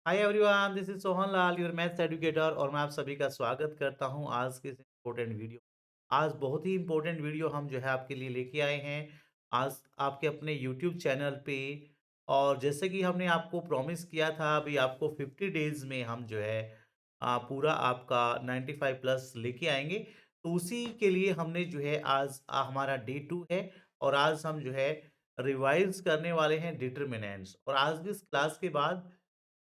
Hi everyone, this is Sohan Lal, your maths educator. और मैं आप सभी का स्वागत करता हूं आज के इस इम्पोर्टेंट वीडियो। आज बहुत ही इम्पोर्टेंट वीडियो हम जो है आपके लिए लेके आए हैं आज आपके अपने यूट्यूब चैनल पे। और जैसे कि हमने आपको प्रॉमिस किया था, अभी आपको 50 डेज में हम जो है पूरा आपका 95 प्लस लेके आएंगे। तो उसी के लिए हमने जो है आज हमारा डे 2 है। और आज हम जो है रिवाइज करने वाले हैं डिटर्मिनेंट्स। और आज की इस क्लास के बाद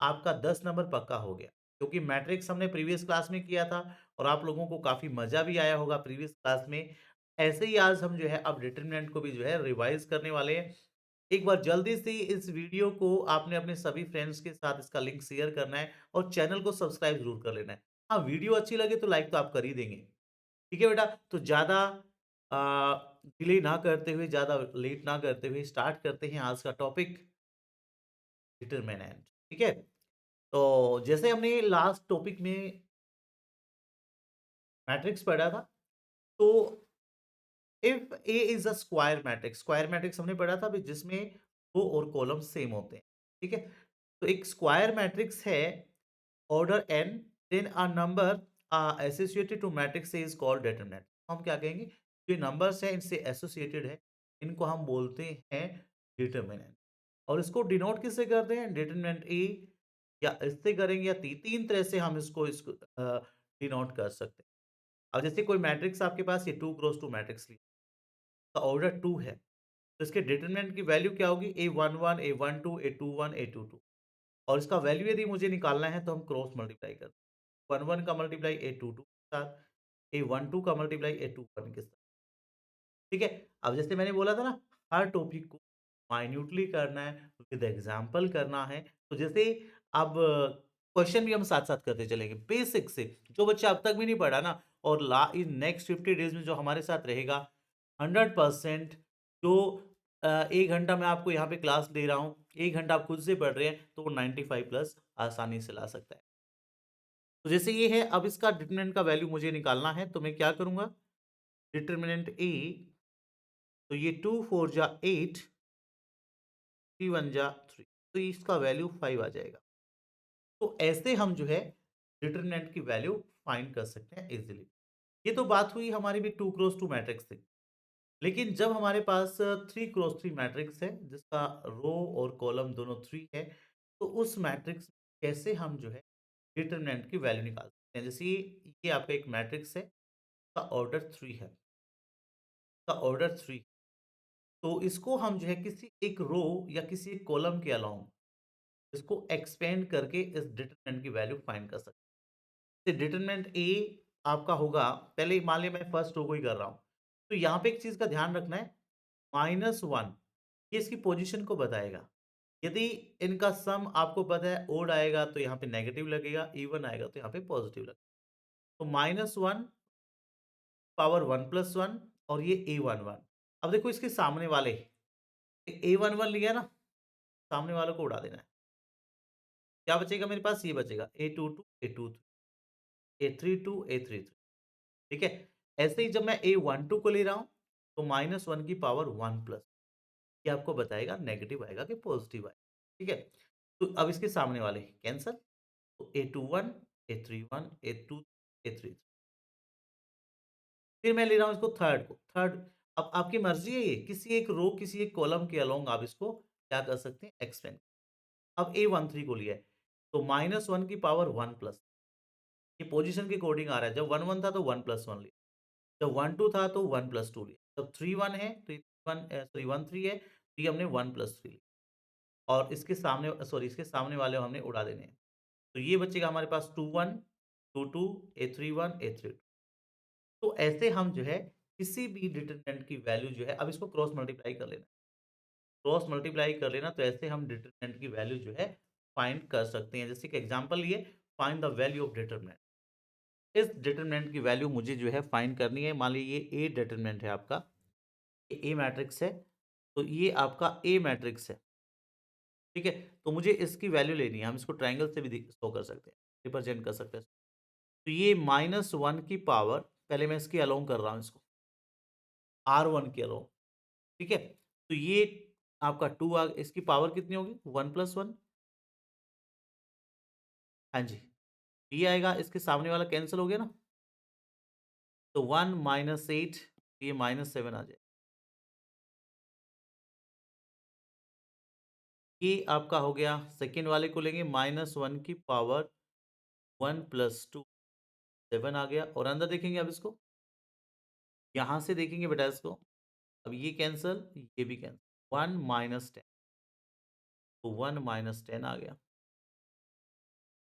आपका 10 नंबर पक्का हो गया, क्योंकि मैट्रिक्स हमने प्रीवियस क्लास में किया था और आप लोगों को काफ़ी मज़ा भी आया होगा प्रीवियस क्लास में। ऐसे ही आज हम जो है अब डिटरमिनेंट को भी जो है रिवाइज़ करने वाले हैं। एक बार जल्दी से इस वीडियो को आपने अपने सभी फ्रेंड्स के साथ इसका लिंक शेयर करना है और चैनल को सब्सक्राइब ज़रूर कर लेना है। हाँ, वीडियो अच्छी लगे तो लाइक तो आप कर ही देंगे। ठीक है बेटा? तो ज़्यादा डिले ना करते हुए, ज़्यादा लेट ना करते हुए स्टार्ट करते हैं आज का टॉपिक डिटरमिनेंट। ठीक है? तो जैसे हमने लास्ट टॉपिक में मैट्रिक्स पढ़ा था, तो if A is a square matrix हमने पढ़ा था अभी, जिसमें रो और कॉलम सेम होते हैं। ठीक है? तो एक स्क्वायर मैट्रिक्स है order n, then a number associated to matrix is called determinant. हम क्या कहेंगे, जो नंबर्स हैं इनसे एसोसिएटेड है, इनको हम बोलते हैं डिटरमिनेंट। और इसको डिनोट किससे करते हैं, डिटरमिनेंट ए, या इससे करेंगे या तीन तरह से हम इसको डिनोट कर सकते हैं। अब जैसे कोई मैट्रिक्स आपके पास ये 2 क्रॉस 2 मैट्रिक्स लिया, तो ऑर्डर 2 है, तो इसके डिटरमिनेंट की वैल्यू क्या होगी, A11, A12, A21, A22। और इसका वैल्यू यदि मुझे निकालना है तो हम क्रॉस मल्टीप्लाई करते हैं। 11 का मल्टीप्लाई A22 के साथ, A12 का मल्टीप्लाई A21 के साथ। ठीक है? अब जैसे मैंने बोला था ना, हर टॉपिक को माइन्यूटली करना है, विद एग्जांपल करना है। तो जैसे अब क्वेश्चन भी हम साथ-साथ करते चलेंगे बेसिक से, जो बच्चा अब तक भी नहीं पढ़ा ना, और ला इन नेक्स्ट 50 डेज़ में जो हमारे साथ रहेगा 100%, जो 1 घंटा मैं आपको यहाँ पे क्लास दे रहा हूँ, 1 घंटा आप खुद से पढ़ रहे हैं, तो वो 95 प्लस आसानी से ला सकता है। तो जैसे ये है, अब इसका डिटरमिनेंट का वैल्यू मुझे निकालना है, तो मैं क्या करूँगा, डिटरमिनेंट ए, तो ये 2 4 जा 8, 3 1 जा 3, तो इसका वैल्यू 5 आ जाएगा। तो ऐसे हम जो है डिटरमिनेंट की वैल्यू फाइंड कर सकते हैं इजीली। ये तो बात हुई हमारी भी 2 क्रॉस 2 मैट्रिक्स से। लेकिन जब हमारे पास 3 क्रॉस 3 मैट्रिक्स है, जिसका रो और कॉलम दोनों 3 है, तो उस मैट्रिक्स कैसे हम जो है डिटरमिनेंट की वैल्यू निकाल सकते हैं। जैसे ये आपका एक मैट्रिक्स है, का ऑर्डर 3 है, का ऑर्डर 3, तो इसको हम जो है किसी एक रो या किसी एक कॉलम के अलोंग इसको एक्सपेंड करके इस डिटरमिनेंट की वैल्यू फाइंड कर सकते हैं। डिटरमिनेंट ए आपका होगा, पहले मान लिया मैं फर्स्ट रो को ही कर रहा हूँ, तो यहाँ पे एक चीज का ध्यान रखना है, -1 ये इसकी पोजीशन को बताएगा। यदि इनका सम आपको पता है ओड आएगा तो यहाँ पे नेगेटिव लगेगा, इवन आएगा तो यहाँ पे पॉजिटिव लगेगा। तो -1 पावर 1 प्लस 1, और ये A11। अब देखो इसके सामने वाले A11 लिया ना, सामने वालों को उड़ा देना है। क्या बचेगा मेरे पास, ये बचेगा A22, A23, A32, A33। ठीक है? ऐसे ही जब मैं A12 को ले रहा हूँ, तो -1 की पावर 1 प्लस, ये आपको बताएगा नेगेटिव आएगा कि पॉजिटिव आएगा। ठीक है? तो अब इसके सामने वाले कैंसल, तो A21, A31, A2, A33। फिर मैं ले रहा हूँ इसको थर्ड को, थर्ड। अब आपकी मर्ज़ी है, ये किसी एक रो, किसी एक कॉलम के अलोंग आप इसको क्या कर सकते हैं, एक्सपेंड। अब A13 को लिया है, तो -1 की पावर 1 प्लस, ये पोज़ीशन के अकॉर्डिंग आ रहा है। जब 1 1 था तो 1 प्लस 1 लिया, जब 1 2 था तो 1 प्लस 2 लिया, जब 3 1 है तो 1 3 है, तो ये हमने 1 प्लस 3 लिया। और इसके सामने इसके सामने वाले हमने उड़ा देने हैं। तो ये बचेगा हमारे पास 2 1, 2 2, A31, A32। तो ऐसे हम जो है किसी भी डिटरमिनेंट की वैल्यू जो है, अब इसको क्रॉस मल्टीप्लाई कर लेना। क्रॉस मल्टीप्लाई कर लेना, तो ऐसे हम डिटरमिनेंट की वैल्यू जो है फाइंड कर सकते हैं। जैसे कि एग्जांपल लिए, find the value of determinant. इस डिटरमिनेंट की वैल्यू मुझे जो है फाइंड करनी है। मान लीजिए ये ए डिटरमिनेंट है आपका, ये ए मैट्रिक्स है, तो ये आपका ए मैट्रिक्स है। ठीक है? तो मुझे इसकी वैल्यू लेनी है। हम इसको ट्रायंगल से भी शो कर सकते हैं, रिप्रेजेंट कर सकते हैं। तो ये -1 की पावर, पहले मैं इसके अलोंग कर रहा हूँ इसको, R1 के अलोंग। ठीक है? तो ये आपका 2 इसकी पावर कितनी होगी, 1 प्लस 1, हाँ जी, ये आएगा, इसके सामने वाला कैंसल हो गया ना, तो 1 - 8, ये -7 आ जाए। ये आपका हो गया, सेकंड वाले को लेंगे -1 की पावर 1 + 2, 7 आ गया, और अंदर देखेंगे अब इसको, यहाँ से देखेंगे बेटा इसको, अब ये कैंसल, ये भी कैंसल, 1 - 10, तो 1 - 10 आ गया।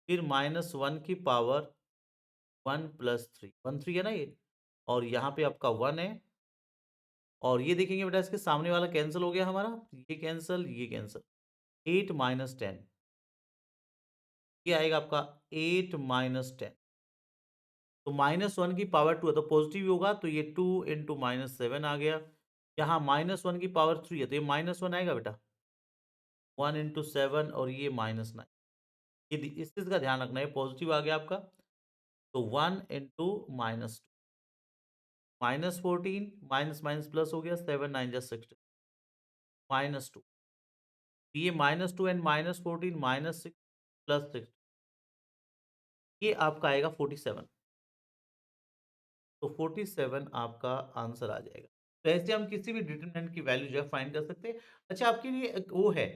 फिर -1 की पावर 1 + 3, 1 3 है ना ये, और यहाँ पे आपका 1 है, और ये देखेंगे बेटा इसके सामने वाला कैंसल हो गया हमारा, ये कैंसल, ये कैंसल, 8 - 10, ये आएगा आपका 8 - 10, तो -1 की पावर 2 है तो पॉजिटिव ही होगा, तो ये 2 × -7 आ गया। यहाँ -1 की पावर 3 है तो ये -1 आएगा बेटा, 1 × 7, और ये -9, ये इस चीज़ का ध्यान रखना है, पॉजिटिव आ गया आपका, तो 1 × -2, -14, माइनस माइनस प्लस हो गया, 7 9 जा 16, -2, ये -2 एंड -14, -6 + 6, ये आपका आएगा 47, तो 47 आपका आंसर आ जाएगा। तो ऐसे हम किसी भी डिटरमिनेंट की वैल्यू जो है फाइंड कर सकते हैं। अच्छा, आपके लिए एक वो है,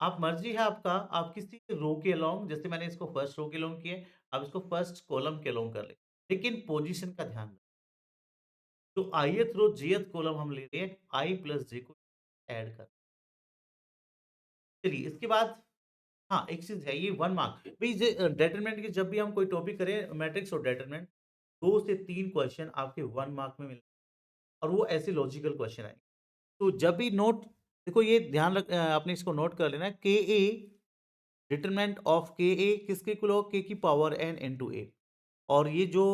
आप मर्ज़ी है आपका, आप किसी रो के अलोंग, जैसे मैंने इसको फर्स्ट रो के अलोंग किया है, आप इसको फर्स्ट कॉलम के अलोंग कर लें। लेकिन पोज़ीशन का ध्यान रखें। तो ith रो jth कॉलम हम ले रहे हैं, I + j को ऐड कर, चलिए इसके बाद, हाँ, एक चीज़ है, ये 1 मार्क भई, डिटरमिनेंट की जब भी हम कोई टॉपिक करें, मैट्रिक्स और डिटरमिनेंट, 2 से 3 क्वेश्चन आपके 1 मार्क में मिले, और वो ऐसे लॉजिकल क्वेश्चन आएँगे। तो जब भी नोट, देखो ये ध्यान आपने इसको नोट कर लेना है, KA, डिटरमिनेंट ऑफ KA किसके इक्वल होगा, K की पावर n इंटू A, और ये जो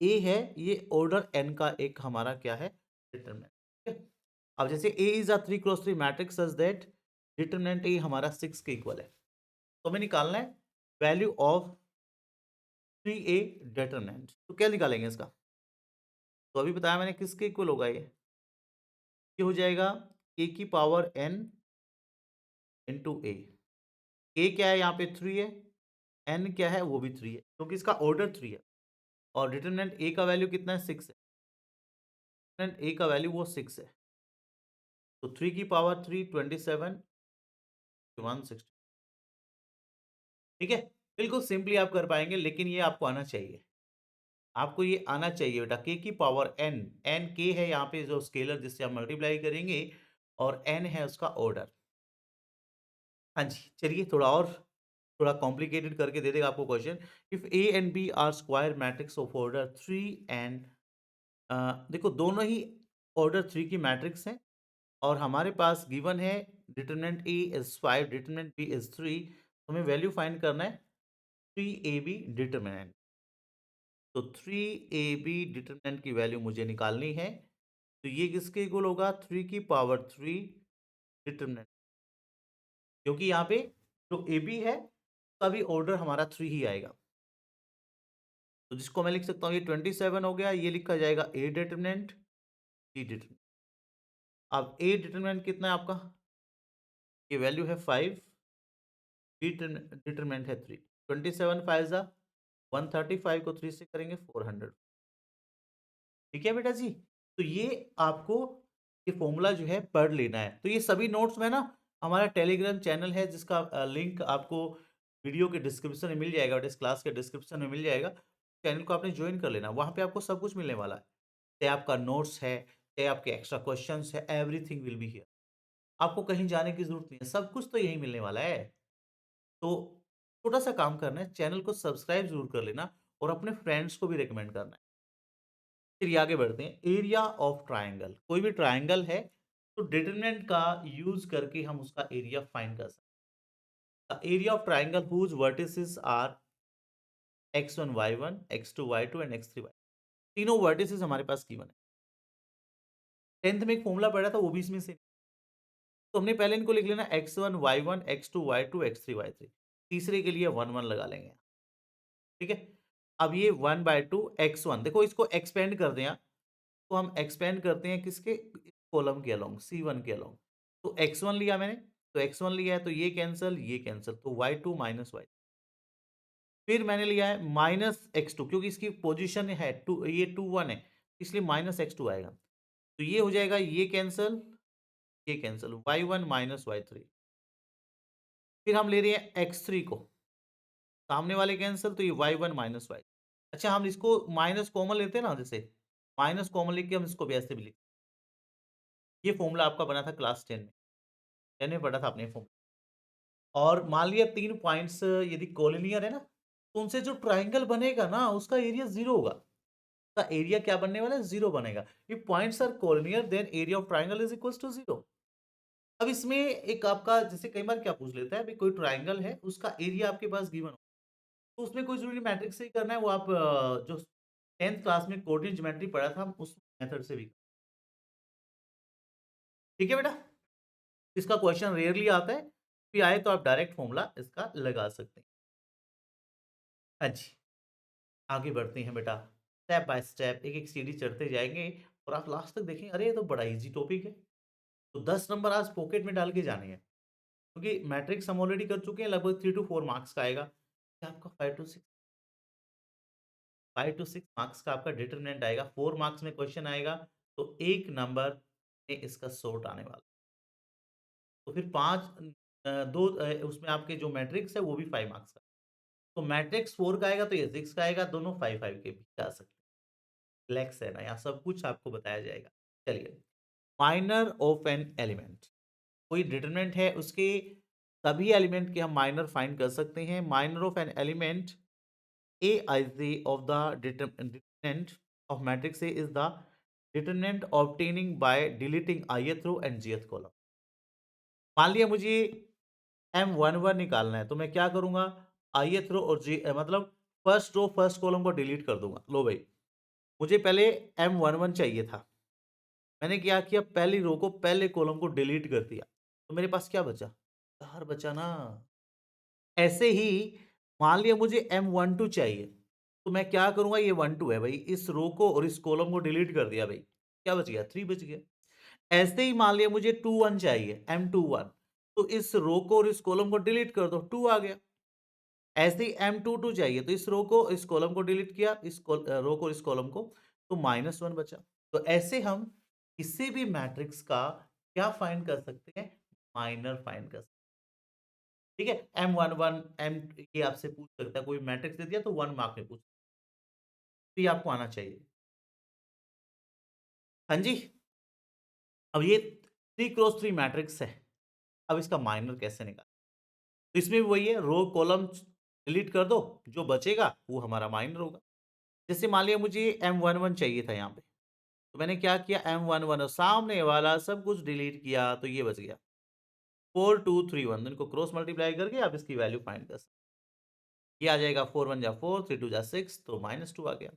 A है, ये ऑर्डर n का एक हमारा क्या है, डिटरमिनेंट, ठीक है। अब जैसे A is a 3 cross 3 matrix such that determinant A हमारा 6 के इक्वल है, तो हमें निकालना है वैल्यू ऑफ 3A डिटरमिनेंट, तो क्या निकालेंगे इसका, तो अभी बताया मैंने किसके इक्वल होगा ये हो जाएगा K की power n into A। A क्या है यहाँ पे, 3 है, n क्या है, वो भी 3 है, क्योंकि इसका ऑर्डर 3 है, और डिटरमिनेंट A का वैल्यू कितना है, 6 है, डिटरमिनेंट A का वैल्यू वो 6 है, तो 3 की पावर 3, 27, 160, ठीक है। बिल्कुल सिंपली आप कर पाएंगे, लेकिन ये आपको आना चाहिए, आपको ये आना चाहिए बेटा, K की पावर n, n K है यहाँ पे जो स्केलर जिससे हम मल्टीप्लाई करेंगे, और n है उसका ऑर्डर। हाँ जी, चलिए थोड़ा कॉम्प्लिकेटेड करके दे देगा आपको question. If A and B are square matrix of order 3 and, देखो दोनों ही ऑर्डर 3 की मैट्रिक्स हैं, और हमारे पास गिवन है determinant A is 5, determinant B is 3, तो हमें वैल्यू फाइंड करना है 3AB डिटरमिनेंट। तो 3AB डिटरमिनेंट की वैल्यू मुझे निकालनी है, तो ये किसके इक्वल होगा, 3 की पावर 3 डिटरमिनेंट, क्योंकि यहाँ पे जो AB है, उसका भी ऑर्डर हमारा 3 ही आएगा। तो जिसको मैं लिख सकता हूँ, ये 27 हो गया, ये लिखा जाएगा A डिटरमिनेंट, B डिटरमिनेंट। अब A डिटरमिनेंट कितना है आपका, ये वैल्यू है 5, B डिटरमिनेंट है 3, 27 5 जा 135 को 3 से करेंगे 400, ठीक है बेटा जी। तो ये आपको ये फॉर्मूला जो है पढ़ लेना है। तो ये सभी नोट्स में ना, हमारा टेलीग्राम चैनल है जिसका लिंक आपको वीडियो के डिस्क्रिप्शन में मिल जाएगा, और इस क्लास के डिस्क्रिप्शन में मिल जाएगा। चैनल को आपने ज्वाइन कर लेना, वहाँ पे आपको सब कुछ मिलने वाला है। चाहे आपका नोट्स है, चाहे आपके एक्स्ट्रा क्वेश्चंस है, एवरीथिंग विल बी हियर। आपको कहीं जाने की ज़रूरत नहीं है, सब कुछ तो यहीं मिलने वाला है। तो छोटा-सा काम करना है, चैनल को सब्सक्राइब ज़रूर कर लेना, और अपने फ्रेंड्स को भी रिकमेंड करना है। चलिए आगे बढ़ते हैं। एरिया ऑफ ट्रायंगल, कोई भी ट्रायंगल है, तो डिटरमिनेंट का यूज़ करके हम उसका एरिया फाइंड कर सकते हैं। The area of triangle whose vertices are x1 y1, x2 y2 and x3 y, तीनों वर्टिसेस हमारे पास गिवन है। 10th में एक फॉर्मूला पढ़ा था, वो भी इसमें से, तो हमने पहले इनको लिख लेना, x1 y1, x2 y2, x3 y3, तीसरे के लिए 1 1 लगा लेंगे, ठीक है। अब ये 1/2 x1, देखो इसको एक्सपेंड कर दें आप, तो हम एक्सपेंड करते हैं किसके, कॉलम के अलोंग, C1 के अलोंग, तो x1 लिया मैंने, तो x1 लिया है, तो ये कैंसल, तो y2 - y, फिर मैंने लिया है -x2 क्योंकि इसकी पोजीशन है 2, ये 2 1 है, इसलिए -x2 आएगा। तो ये हो जाएगा, ये कैंसल, y1 -y3। फिर हम ले रहे हैं x3 को, सामने वाले कैंसल, तो ये y1 -y। अच्छा, हम इसको माइनस कॉमन लेते हैं ना, जैसे माइनस कॉमन लेके हम इसको भी ऐसे भी लिख, ये फॉर्मूला आपका बना था क्लास 10 में, 10 में पढ़ा था आपने फॉर्मूला। और मान लिया 3 पॉइंट्स यदि कोलिनियर है ना, तो उनसे जो ट्रायंगल बनेगा ना, उसका एरिया 0 होगा। उसका एरिया क्या बनने वाला है? 0 बनेगा। If points are collinear then area of triangle is equals to 0। अब इसमें एक आपका, जैसे कई बार क्या पूछ लेता है, अभी कोई ट्रायंगल है, उसका एरिया आपके पास गिवन हो, तो उसमें कोई ज़रूरी मैट्रिक्स से ही करना है, वो आप जो 10th क्लास में कोऑर्डिनेट ज्योमेट्री पढ़ा था, हम उस मेथड से भी। ठीक है बेटा? इसका क्वेश्चन रेयरली आता है, फिर आए तो आप डायरेक्ट फॉर्मूला इसका लगा सकते हैं। हाँ जी, आगे बढ़ते हैं बेटा, स्टेप बाय स्टेप एक-एक सीढ़ी चढ़ते जाएँगे और आप लास्ट तक देखेंगे, अरे ये तो बड़ा ईज़ी टॉपिक है। तो 10 नंबर आज पॉकेट में डाल के जाने हैं, क्योंकि मैट्रिक्स हम ऑलरेडी कर चुके हैं, लगभग 3 टू 4 मार्क्स का आएगा। ये आपका 5 टू 6 मार्क्स का आपका डिटरमिनेंट आएगा, 4 मार्क्स में क्वेश्चन आएगा, तो 1 नंबर में इसका सॉर्ट आने वाला। तो फिर 5 2 उसमें आपके जो मैट्रिक्स है वो भी 5 मार्क्स का। तो मैट्रिक्स 4 का आएगा तो ये 6 का आएगा, दोनों 5-5 के भी जा सकते हैं। फ्लेक्स है ना, यहाँ सब कुछ आपको बताया जाएगा। चलिए, माइनर ऑफ एन एलिमेंट, कोई डिटरमिनेंट है, उसके सभी एलिमेंट के हम माइनर फाइंड कर सकते हैं। Minor of an element Aij of the determinant of matrix A is the determinant obtaining by deleting ith row and jth column। मान लिया मुझे M11 निकालना है, तो मैं क्या करूंगा, ith रो और मतलब फर्स्ट रो फर्स्ट कॉलम को डिलीट कर दूंगा। लो भाई, मुझे पहले M11 चाहिए था, मैंने क्या किया, पहली रो को पहले कॉलम को डिलीट कर दिया, तो मेरे पास क्या बचा, 4 बचा ना। ऐसे ही मान लिया मुझे M12 चाहिए, तो मैं क्या करूँगा, ये 12 है भाई, इस रो को और इस कॉलम को डिलीट कर दिया भाई, क्या बच गया, 3 बच गया। ऐसे ही मान लिया मुझे 21 चाहिए, M21, तो इस रो को और इस कॉलम को डिलीट कर दो, 2 आ गया। ऐसे ही M22 चाहिए, तो इस रो को इस कॉलम को डिलीट किया, रो को इस कॉलम को, तो -1 बचा। तो ऐसे हम किसी भी मैट्रिक्स का क्या फाइंड कर सकते हैं, माइनर फाइंड कर सकते हैं। ठीक है, M11 M, ये आपसे पूछ सकता है, कोई मैट्रिक्स दे दिया तो 1 मार्क में पूछ, तो ये आपको आना चाहिए। हाँ जी, अब ये 3 क्रॉस 3 मैट्रिक्स है, अब इसका माइनर कैसे निकालें? तो इसमें भी वही है, रो कॉलम डिलीट कर दो, जो बचेगा वो हमारा माइनर होगा। जैसे मान लिया मुझे M11 चाहिए था यहाँ पे, तो मैंने क्या किया, M11 और सामने वाला सब कुछ डिलीट किया, तो ये बच गया 4 2 3 1, इनको क्रॉस मल्टीप्लाई करके आप इसकी वैल्यू फाइंड कर सकते हैं। ये आ जाएगा 4 1 जा 4, 3 2 जा 6, तो -2 आ गया।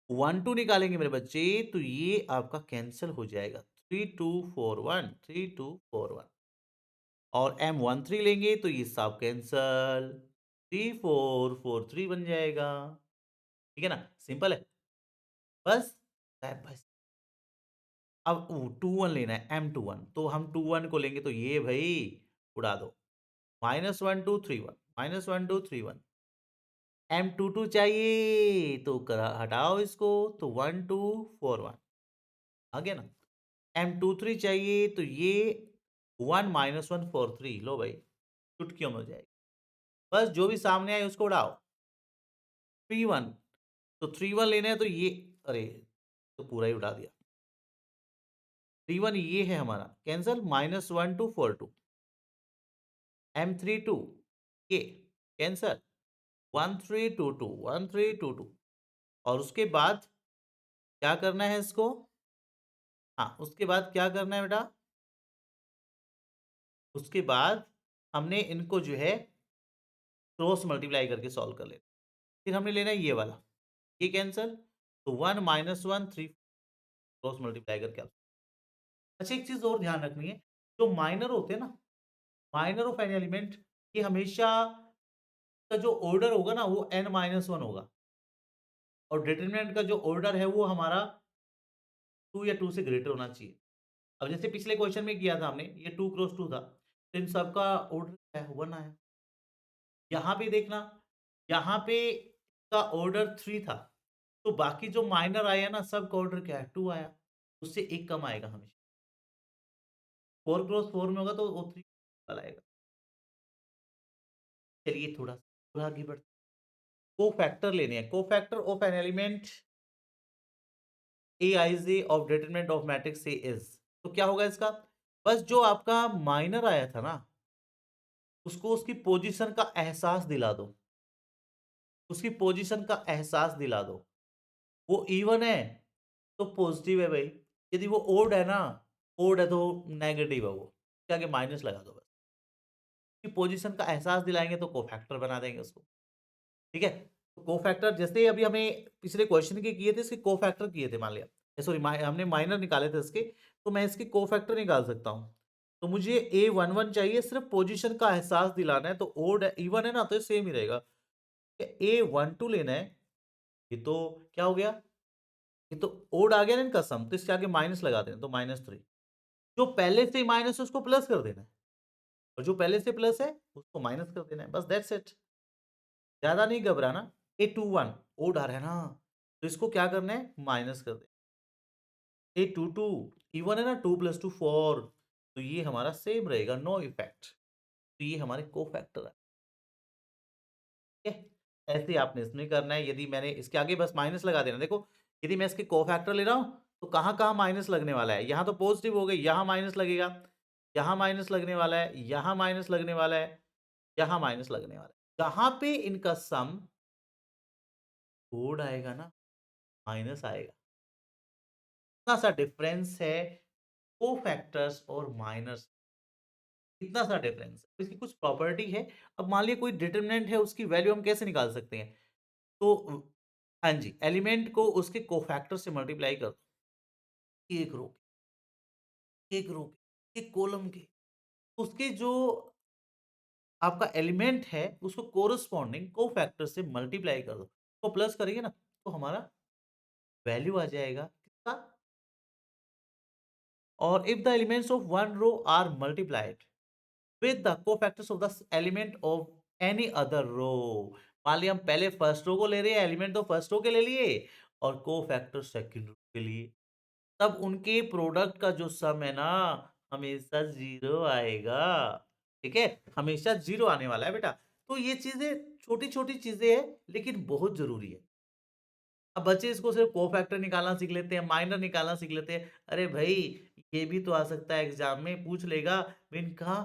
1 2 निकालेंगे मेरे बच्चे, तो ये आपका कैंसल हो जाएगा, 3 2 4 1, 3 2 4 1। और M13 लेंगे तो ये सब कैंसल, 3 4 4 3 बन जाएगा। ठीक है ना? सिंपल है। बस स्टेप बाय स्टेप। अब 21 लेना है, M21, तो हम 21 को लेंगे तो ये भई उड़ा दो। -1 2 3 1, -1 2 3 1। M22 चाहिए तो करा हटाओ इसको, तो 1 2 4 1 आ गया ना? M23 चाहिए तो ये 1 -1 4 3, लो भाई चुटकियों में हो जाएगी। बस जो भी सामने आए उसको उड़ाओ। 3 1, तो 3 1 लेना है तो ये, अरे! तो पूरा ही उड़ा दिया। 3 1 ये है हमारा, कैंसल, -1 2 4 2। M32 ये कैंसल, 1 3 2 2, 1 3 2 2। और उसके बाद क्या करना है इसको? हाँ, उसके बाद क्या करना है बेटा? उसके बाद हमने इनको जो है क्रॉस मल्टीप्लाई करके सॉल्व कर लेना। फिर हमने लेना है ये वाला, ये कैंसल, तो 1 -1 3 क्रॉस मल्टीप्लाई करके आप। अच्छा, एक चीज़ और ध्यान रखनी है, जो माइनर होते हैं ना, माइनर ऑफ एन एलिमेंट, ये हमेशा का जो ऑर्डर होगा ना वो n-1 होगा, और डिटरमिनेंट का जो ऑर्डर है वो हमारा 2 या 2 से ग्रेटर होना चाहिए। अब जैसे पिछले क्वेश्चन में किया था हमने, ये 2 क्रॉस 2 था, तो इन सबका ऑर्डर क्या है, 1 आया। यहाँ भी देखना, यहाँ पे का ऑर्डर 3 था, तो बाकी जो माइनर आया ना सबका ऑर्डर क्या है 2 आया, उससे एक कम आएगा हमेशा। 4 क्रॉस 4 में होगा तो वो 3 वाला आएगा। चलिए थोड़ा आगे बढ़ते हैं। कोफैक्टर लेने हैं, cofactor of an element Aij of determinant of matrix A is, तो क्या होगा इसका? बस जो आपका माइनर आया था ना, उसको उसकी पोजीशन का एहसास दिला दो, उसकी पोजीशन का एहसास दिला दो। वो इवन है तो पॉजिटिव है भाई, यदि वो ओड है ना, ओड है तो नेगेटिव है वो, उसके आगे माइनस लगा दो बस। कि पोजीशन का एहसास दिलाएंगे तो कोफैक्टर बना देंगे उसको। ठीक है, तो कोफैक्टर जैसे अभी हमें पिछले क्वेश्चन के किए थे, इसके कोफैक्टर किए थे, मान लिया सॉरी हमने माइनर निकाले थे इसके, तो मैं इसके कोफैक्टर निकाल सकता हूँ। तो मुझे A11 चाहिए, सिर्फ पोजीशन का एहसास दिलाना है, तो ओड इवन है ना तो सेम ही रहेगा। A12 लेना है, ये तो क्या हो गया, ये तो ओड आ गया ना इनका सम, तो इसके आगे माइनस लगा देना, तो -3। जो पहले से माइनस है उसको प्लस कर देना है, और जो पहले से प्लस है उसको माइनस कर देना है, बस दैट्स इट। ज्यादा नहीं घबराना। A21 ओड आ रहा है ना, तो इसको क्या करना है, माइनस कर देना। A22 इवन है ना, 2 + 2 4, तो ये हमारा सेम रहेगा, नो इफेक्ट। तो ये हमारे को फैक्टर है। ठीक है, ऐसे ही आपने इसमें करना है। यदि मैंने इसके आगे बस माइनस लगा देना, देखो यदि मैं इसके कोफैक्टर ले रहा हूं तो कहां कहां माइनस लगने वाला है, यहां तो पॉजिटिव हो गई, यहां माइनस लगेगा, यहां माइनस लगने वाला है, यहां माइनस लगने वाला है, यहां माइनस लगने वाला है। जहां पे इनका सम ओड आएगा ना, माइनस आएगा। इतना सा डिफरेंस है कोफैक्टर्स और माइनस, इतना सा डिफरेंस है। इसकी कुछ प्रॉपर्टी है। अब मान लिया कोई डिटरमिनेंट है, उसकी वैल्यू हम कैसे निकाल सकते हैं? तो हाँ जी, एलिमेंट को उसके कोफैक्टर से मल्टीप्लाई कर दो, एक रो एक रो के, एक कॉलम के, उसके जो आपका एलिमेंट है उसको कोरस्पॉन्डिंग कोफैक्टर से मल्टीप्लाई कर दो, तो प्लस करेंगे ना तो हमारा वैल्यू आ जाएगा कितना। और if the elements of one row are multiplied with the cofactors of the element of any other row, मान लिया हम पहले फर्स्ट रो को ले रहे हैं, एलिमेंट तो फर्स्ट रो के ले लिए और कोफैक्टर सेकंड रो के लिए, तब उनके प्रोडक्ट का जो सम है ना, हमेशा जीरो आएगा। ठीक है, हमेशा जीरो आने वाला है बेटा। तो ये चीजें छोटी छोटी चीजें हैं, लेकिन बहुत जरूरी है। अब बच्चे इसको सिर्फ कोफैक्टर निकालना सीख लेते हैं, माइनर निकालना सीख लेते हैं। अरे भाई, ये भी तो आ सकता है, एग्जाम में पूछ लेगा इनका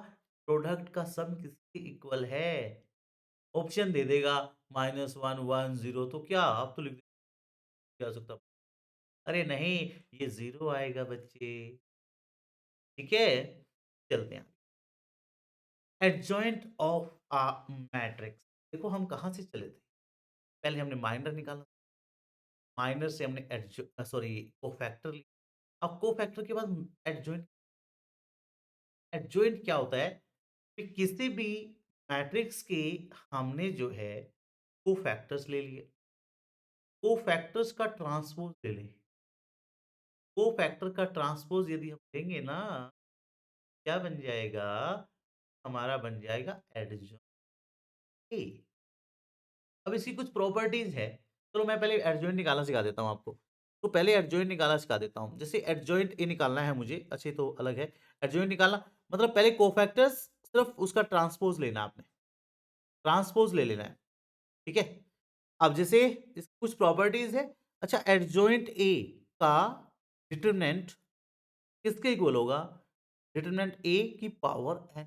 प्रोडक्ट का सम किसके इक्वल है, ऑप्शन दे देगा -1 1 0, तो क्या आप तो लिख जा सकता। अरे नहीं, ये जीरो आएगा बच्चे। ठीक है, चलते हैं। एडजॉइंट ऑफ अ मैट्रिक्स, देखो हम कहाँ से चले थे, पहले हमने माइनर निकाला, माइनर से हमने सॉरी कोफैक्टर लिया, अब कोफैक्टर के बाद एडजॉइंट। एडजॉइंट क्या होता है कि किसी भी मैट्रिक्स के हमने जो है कोफैक्टर्स ले लिए, कोफैक्टर्स का ट्रांसपोज ले लें, कोफैक्टर का ट्रांसपोज यदि हम लेंगे ना, क्या बन जाएगा, हमारा बन जाएगा एडजॉइंट। अब इसकी कुछ प्रॉपर्टीज है, चलो मैं पहले एडजॉइंट निकालना सिखा देता हूँ आपको। तो पहले एडजॉइंट निकालना सिखा देता हूँ, जैसे एडजॉइंट ए निकालना है मुझे, अच्छे तो अलग है। एडजॉइंट निकालना मतलब पहले कोफैक्टर्स, सिर्फ उसका ट्रांसपोज लेना, आपने ट्रांसपोज ले लेना है। ठीक है, अब जैसे इसकी कुछ प्रॉपर्टीज है। अच्छा, एडजॉइंट ए का डिटरमिनेंट किसके इक्वल होगा, डिटरमिनेंट ए की पावर n।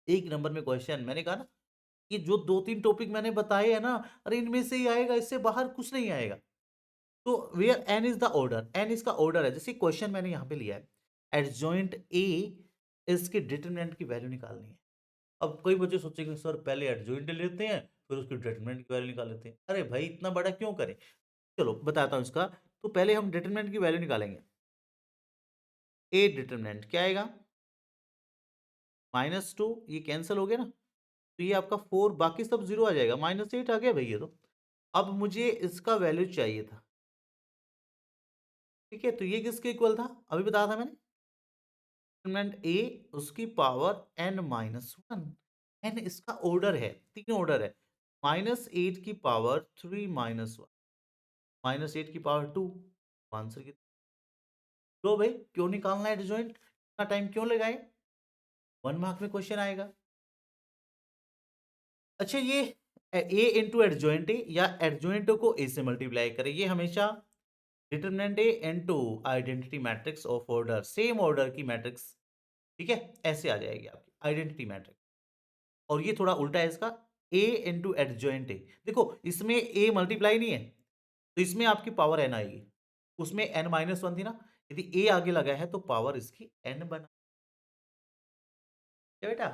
एक नंबर में क्वेश्चन, मैंने कहा ना, ये जो 2-3 टॉपिक मैंने बताए हैं ना, अरे इनमें से ही आएगा, इससे बाहर कुछ नहीं आएगा। तो where N is the order, N इसका ऑर्डर है, जैसे क्वेश्चन मैंने यहाँ पे लिया है, एडजॉइंट ए, इसके डिटरमिनेंट की वैल्यू निकालनी है। अब कोई बच्चे सोचेंगे सर पहले एडजॉइंट लेते हैं फिर उसकी डिटरमिनेंट की वैल्यू निकाल लेते हैं, अरे भाई इतना बड़ा क्यों करें। चलो बताता हूँ इसका। तो पहले हम डिटरमिनेंट की वैल्यू निकालेंगे। ए डिटरमिनेंट क्या आएगा, -2, ये कैंसिल हो गया ना, तो ये आपका 4, बाकी सब जीरो आ जाएगा, -8 आ गया भैया। तो अब मुझे इसका वैल्यू चाहिए था। ठीक है, तो ये किसके इक्वल था, अभी बताया था मैंने, डिटरमिनेंट ए उसकी पावर n-1। एन इसका ऑर्डर है, 3 ऑर्डर है। -8 की पावर 3 माइनस 1, -8 की पावर 2, आंसर कितना? लो भाई, क्यों निकालना है एडजॉइंट? इतना टाइम क्यों लगाए? 1 मार्क में क्वेश्चन आएगा। अच्छा, ये ए इंटू एडजॉइंट ए या एडजॉइंट को ए से मल्टीप्लाई करें, ये हमेशा determinant A into identity matrix of order, same order की मैट्रिक्स, ठीक है, ऐसे आ जाएगी आपकी आइडेंटिटी मैट्रिक्स। और ये थोड़ा उल्टा है इसका, ए इंटू एडजॉइंट ए। देखो इसमें ए मल्टीप्लाई नहीं है, तो इसमें आपकी पावर एन आएगी, उसमें एन माइनस वन थी ना, यदि ए आगे लगा है तो पावर इसकी एन बना। क्या बेटा,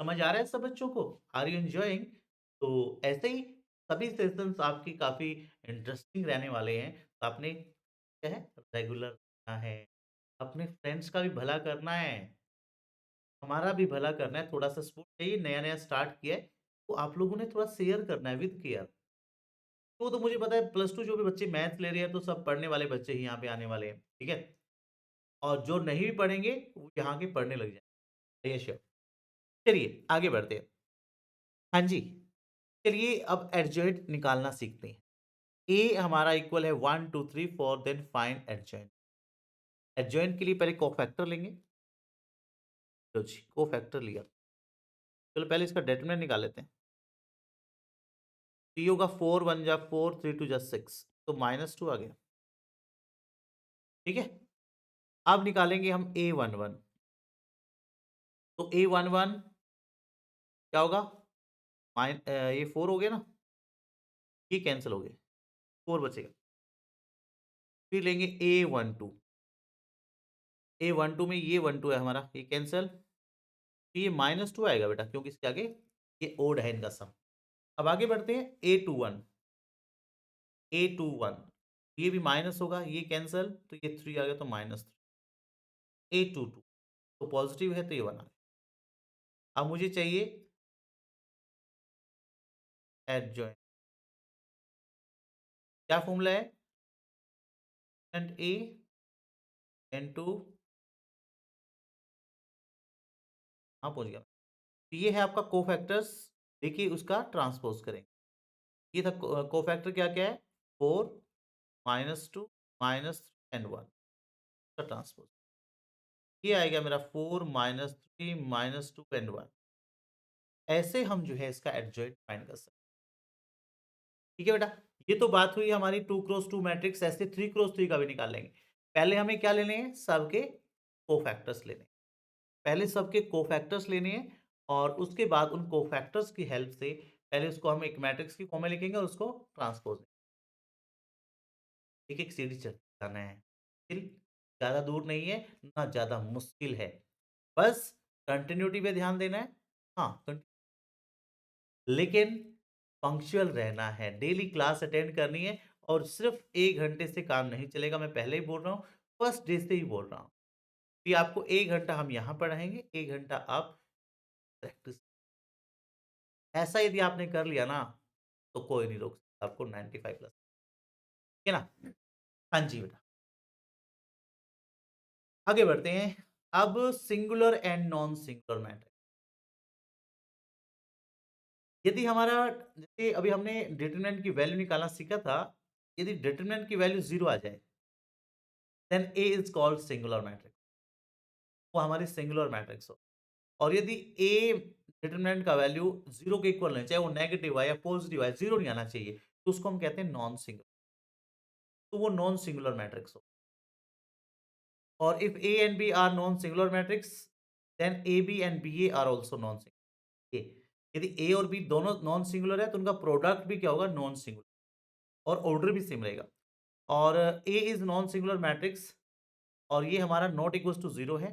समझ आ रहा है सब बच्चों को? Are you enjoying? तो ऐसे ही सभी सेशंस आपकी काफी इंटरेस्टिंग रहने वाले हैं। तो आपने क्या है, रेगुलर रहना है, अपने फ्रेंड्स का भी भला करना है, हमारा भी भला करना है, थोड़ा सा सपोर्ट चाहिए, नया नया स्टार्ट किया है, तो आप लोगों ने थोड़ा शेयर करना है विद केयर। तो मुझे पता है प्लस टू जो भी बच्चे मैथ्स ले रहे हैं तो सब पढ़ने वाले बच्चे ही यहाँ पे आने वाले हैं, ठीक है, और जो नहीं भी पढ़ेंगे वो यहाँ के पढ़ने लग जाए, ये श्योर। चलिए आगे बढ़ते हैं। हाँ जी, चलिए अब एडजॉइंट निकालना सीखते हैं। ए हमारा इक्वल है 1 2 3 4, देन फाइंड एडजॉइंट। एडजॉइंट के लिए पहले कोफैक्टर लेंगे। लो जी, कोफैक्टर लिया। चलो पहले इसका डिटरमिनेंट निकाल लेते हैं। तो ये होगा 4 1 जा 4, 3 2 जा 6, तो -2 आ गया, ठीक है। अब निकालेंगे हम A11। तो A11 क्या होगा? ये 4 हो गया ना, ये कैंसिल हो गया, 4 बचेगा। फिर लेंगे A12। A12 में ये 12 है हमारा, ये कैंसिल, तो ये -2 आएगा बेटा, क्योंकि इसके आगे ये ओड है इनका सम। अब आगे बढ़ते हैं A21। A21 ये भी माइनस होगा, ये कैंसिल, तो ये 3 आ गया, तो -3। A22 तो पॉजिटिव है, तो ये 1 आ गया। अब मुझे चाहिए एडजॉइंट। क्या फॉर्मूला है? एंड ए इनटू, हाँ पहुंच गया। तो ये है आपका कोफैक्टर्स, देखिए उसका ट्रांसपोज करें। ये था कोफैक्टर, क्या क्या है? 4 -2 -3 एंड 1 का ट्रांसपोज। ये आएगा मेरा 4 -3 -2 एंड 1। ऐसे हम जो है इसका एडजॉइंट फाइंड कर सकते हैं, ठीक है बेटा। ये तो बात हुई हमारी 2x2 मैट्रिक्स, ऐसे 3x3 का भी निकाल लेंगे। पहले हमें क्या लेने हैं? सबके कोफैक्टर्स लेने हैं। पहले सबके कोफैक्टर्स लेने हैं और उसके बाद उन कोफैक्टर्स की हेल्प से पहले उसको हम एक मैट्रिक्स की फॉर्म में लिखेंगे और उसको ट्रांसपोज, एक एक सीढ़ी चढ़ाना है। फिर ज़्यादा दूर नहीं है, ना ज़्यादा मुश्किल है, बस कंटिन्यूटी पे ध्यान देना है। हाँ, लेकिन पंक्चुअल रहना है, डेली क्लास अटेंड करनी है, और सिर्फ 1 घंटे से काम नहीं चलेगा, मैं पहले ही बोल रहा हूँ, फर्स्ट डे से ही बोल रहा हूँ। कि आपको 1 घंटा हम यहाँ पढ़ाएँगे, 1 घंटा आप प्रैक्टिस। ऐसा यदि आपने कर लिया ना, तो कोई नहीं रोक सकता आपको 95 प्लस, ठीक है ना? हाँ जी बेटा। आगे बढ़ते हैं। अब singular and non singular matrix. यदि हमारा, जैसे अभी हमने डिटरमिनेंट की वैल्यू निकालना सीखा था, यदि डिटरमिनेंट की वैल्यू 0 आ जाए, then A is called singular matrix, वो हमारी सिंगुलर मैट्रिक्स हो। और यदि ए डिटरमिनेंट का वैल्यू 0 के इक्वल नहीं, चाहे वो नेगेटिव है या पॉजिटिव है, 0 नहीं आना चाहिए, तो उसको हम कहते हैं नॉन सिंगुलर, तो वो नॉन सिंगुलर मैट्रिक्स हो। और if A and B are non-singular matrix, then AB and BA are also non-singular। यदि A और B दोनों नॉन सिंगुलर है तो उनका प्रोडक्ट भी क्या होगा? नॉन सिंगुलर, और ऑर्डर भी सेम रहेगा। और A is non singular matrix और ये हमारा नॉट इक्वल टू 0 है,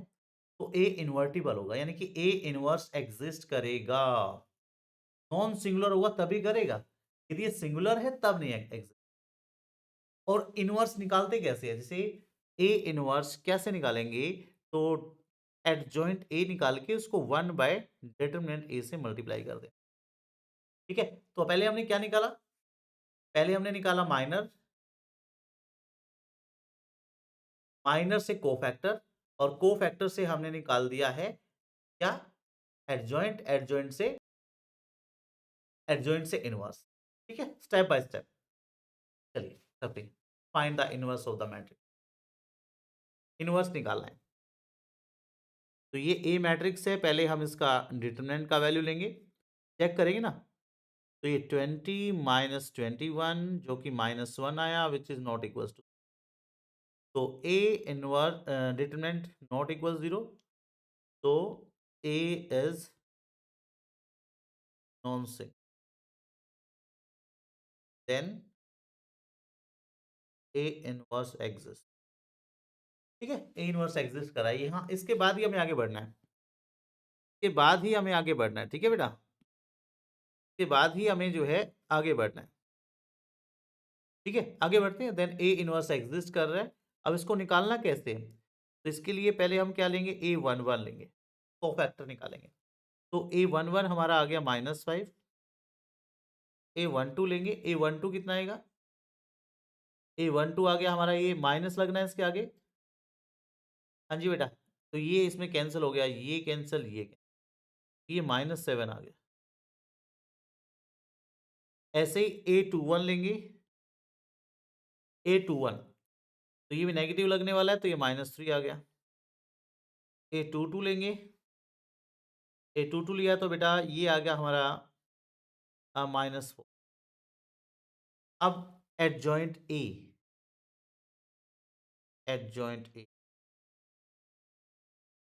तो A इन्वर्टिबल होगा, यानी कि A इनवर्स एग्जिस्ट करेगा। नॉन सिंगुलर होगा तभी करेगा, यदि ये सिंगुलर है तब नहीं एग्जिस्ट। और इनवर्स निकालते कैसे है? जैसे ए इनवर्स कैसे निकालेंगे? तो एडजॉइंट ए निकाल के उसको 1 बाय डिटरमिनेंट ए से मल्टीप्लाई कर दें, ठीक है। तो पहले हमने क्या निकाला? पहले हमने निकाला माइनर, माइनर से कोफैक्टर, और कोफैक्टर से हमने निकाल दिया है क्या? एडजॉइंट, एडजॉइंट से इनवर्स। ठीक है, स्टेप बाय स्टेप चलिए करते हैं। Find the inverse of the matrix, inverse निकालना है। तो ये ए मैट्रिक्स है, पहले हम इसका डिटरमिनेंट का वैल्यू लेंगे, चेक करेंगे ना। तो ये 20 माइनस 21 जो कि -1 आया, which is not equal to, तो A inverse determinant not equal 0, तो A is non sync, then A inverse exist. ठीक है, ए इनवर्स एग्जिस्ट कराइए। हाँ, इसके बाद ही हमें आगे बढ़ना है, इसके बाद ही हमें आगे बढ़ना है। ठीक है बेटा, इसके बाद ही हमें जो है आगे बढ़ना है। ठीक है, आगे बढ़ते हैं। देन ए इनवर्स एग्जिस्ट कर रहा है। अब इसको निकालना कैसे है, तो इसके लिए पहले हम क्या लेंगे, A11 लेंगे, को फैक्टर निकालेंगे। तो A11 हमारा आ गया -5, A12 लेंगे, A12 कितना आएगा, A12 आ गया हमारा, ये माइनस लगना है इसके आगे। हाँ जी बेटा, तो ये इसमें कैंसिल हो गया, ये कैंसिल, ये -7 आ गया। ऐसे ही A21 लेंगे, A21, तो ये भी नेगेटिव लगने वाला है, तो ये -3 आ गया। A22 लेंगे, A22 लिया तो बेटा ये आ गया हमारा -4। अब एडजॉइंट ए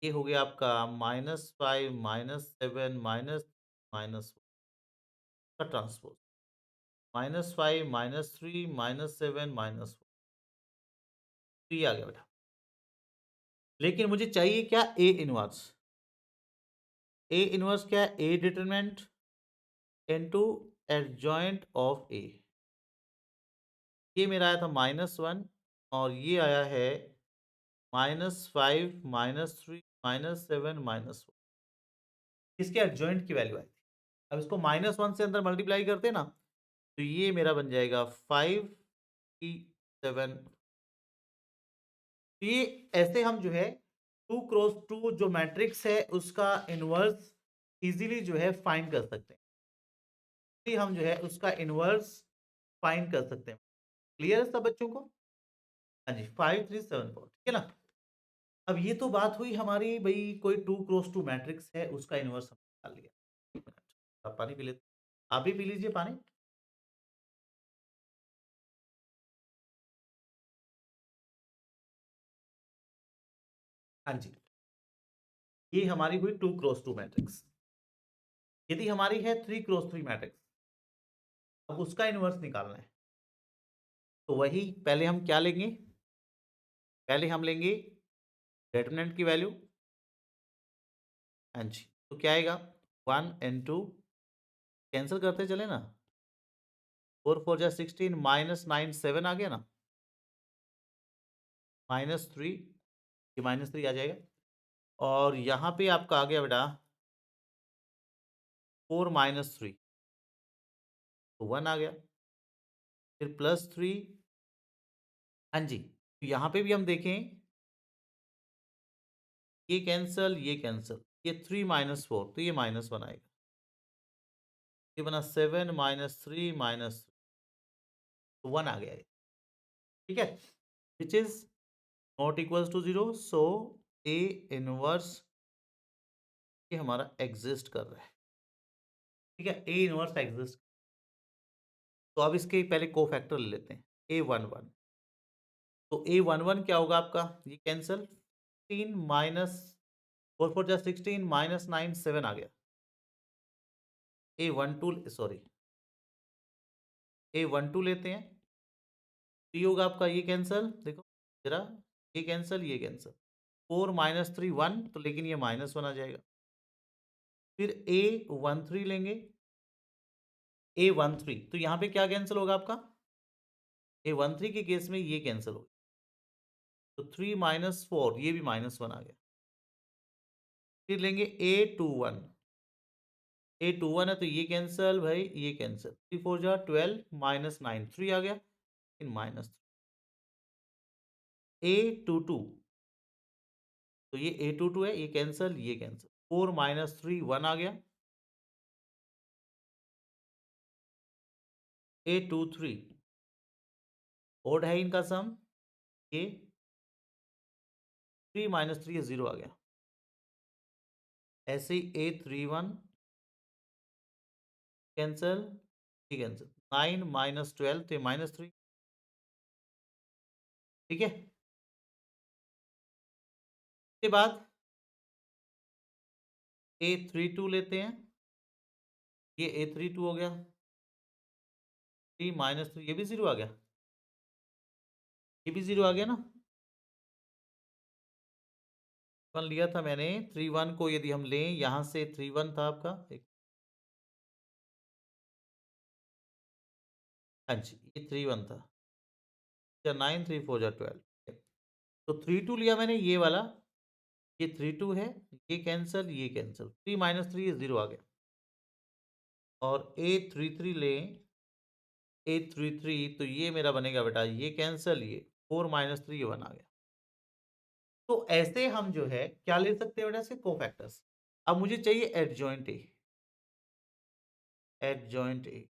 ये हो गया आपका -5 -7 माइनस का ट्रांसपोज, -5 -3 -7 -4, तो ये आ गया बेटा। लेकिन मुझे चाहिए क्या, ए इनवर्स। ए इनवर्स क्या है, ए डिटरमिनेंट इनटू एडजॉइंट ऑफ ए। ये मेरा आया था -1 और ये आया है -5 -3 -7 -4, इसके एडजॉइंट की वैल्यू आई थी। अब इसको -1 से अंदर मल्टीप्लाई करते ना, तो ये मेरा बन जाएगा 5 की 7। तो ये ऐसे हम जो है 2 क्रॉस 2 जो मैट्रिक्स है उसका इनवर्स इजीली जो है फाइंड कर सकते हैं, इजीली हम जो है उसका इनवर्स फाइंड कर सकते हैं। क्लियर है सब बच्चों को? हाँ जी, 5 3 7 4, ठीक है ना। अब ये तो बात हुई हमारी भाई, कोई 2 क्रॉस 2 मैट्रिक्स है उसका इनवर्स हम निकाल लिया। एक मिनट, आप पानी पी लेते, आप भी पी लीजिए पानी। हाँ जी, ये हमारी हुई 2 क्रॉस 2 मैट्रिक्स। यदि हमारी है 3 क्रॉस 3 मैट्रिक्स, अब उसका इनवर्स निकालना है। तो वही पहले हम क्या लेंगे, पहले हम लेंगे डिटरमिनेंट की वैल्यू। हाँ जी, तो क्या आएगा, 1 2 कैंसिल करते चले ना, 4 4 जा 16 -9 7 आ गया ना, -3, ये -3 आ जाएगा। और यहाँ पे आपका आ गया बेटा 4 -3, तो 1 आ गया, फिर +3। हाँ जी, तो यहाँ पे भी हम देखें, ये कैंसल, ये 3 -4, तो ये -1 आएगा। ये बना 7 -3 -1 आ गया ये। ठीक है, which is not equals to 0, so A inverse ये हमारा एग्जिस्ट कर रहा है। ठीक है, ए इनवर्स एग्जिस्ट। तो अब इसके पहले कोफैक्टर ले लेते हैं, A11। तो A11 क्या होगा आपका, ये कैंसल, 16 माइनस 4 4 जा 16 -9 7 आ गया। A12 सॉरी, A12 लेते हैं, तो ये होगा आपका, ये कैंसल, देखो जरा, ये कैंसल, ये कैंसल, 4 -3 1, तो लेकिन ये -1 आ जाएगा। फिर A13 लेंगे, A13, तो यहाँ पे क्या कैंसिल होगा आपका, A13 के केस में ये कैंसिल होगा, तो 3 -4, ये भी -1 आ गया। फिर लेंगे A21, A21 है तो ये कैंसिल भाई, ये कैंसिल, 3 4 जा 12 -9 3 आ गया, फिर -3। A22, तो ये A22 है, ये कैंसिल, ये कैंसिल, 4 माइनस 3 1 आ गया। 8 2 3 ओड है इनका सम, ये 3 माइनस 3 0 आ गया। ऐसे ही 8 3 1 कैंसल, ये कैंसल। 9 माइनस 12 तो माइनस 3, ठीक है। उसके बाद ए 3 2 लेते हैं, ये ए 3 2 हो गया। 3 माइनस 3 ये भी 0 आ गया, ये भी 0 आ गया ना। 1 लिया था मैंने, 3 1 को यदि हम लें, यहाँ से 3 1 था आपका एक, हाँ जी, ये 3 1 था। 9 3 4 जा 12, तो 3 2 लिया मैंने ये वाला, ये 3 2 है, ये कैंसल, ये कैंसल। 3 माइनस 3 ये 0 आ गया। और ए 3 3 लें, ए 3 3 तो ये मेरा बनेगा बेटा, ये कैंसल, ये 4 माइनस 3 ये 1 आ गया। तो ऐसे हम जो है क्या ले सकते हैं बेटा, इसके कोफैक्टर्स। अब मुझे चाहिए एडजॉइंट ए, एडजॉइंट ए,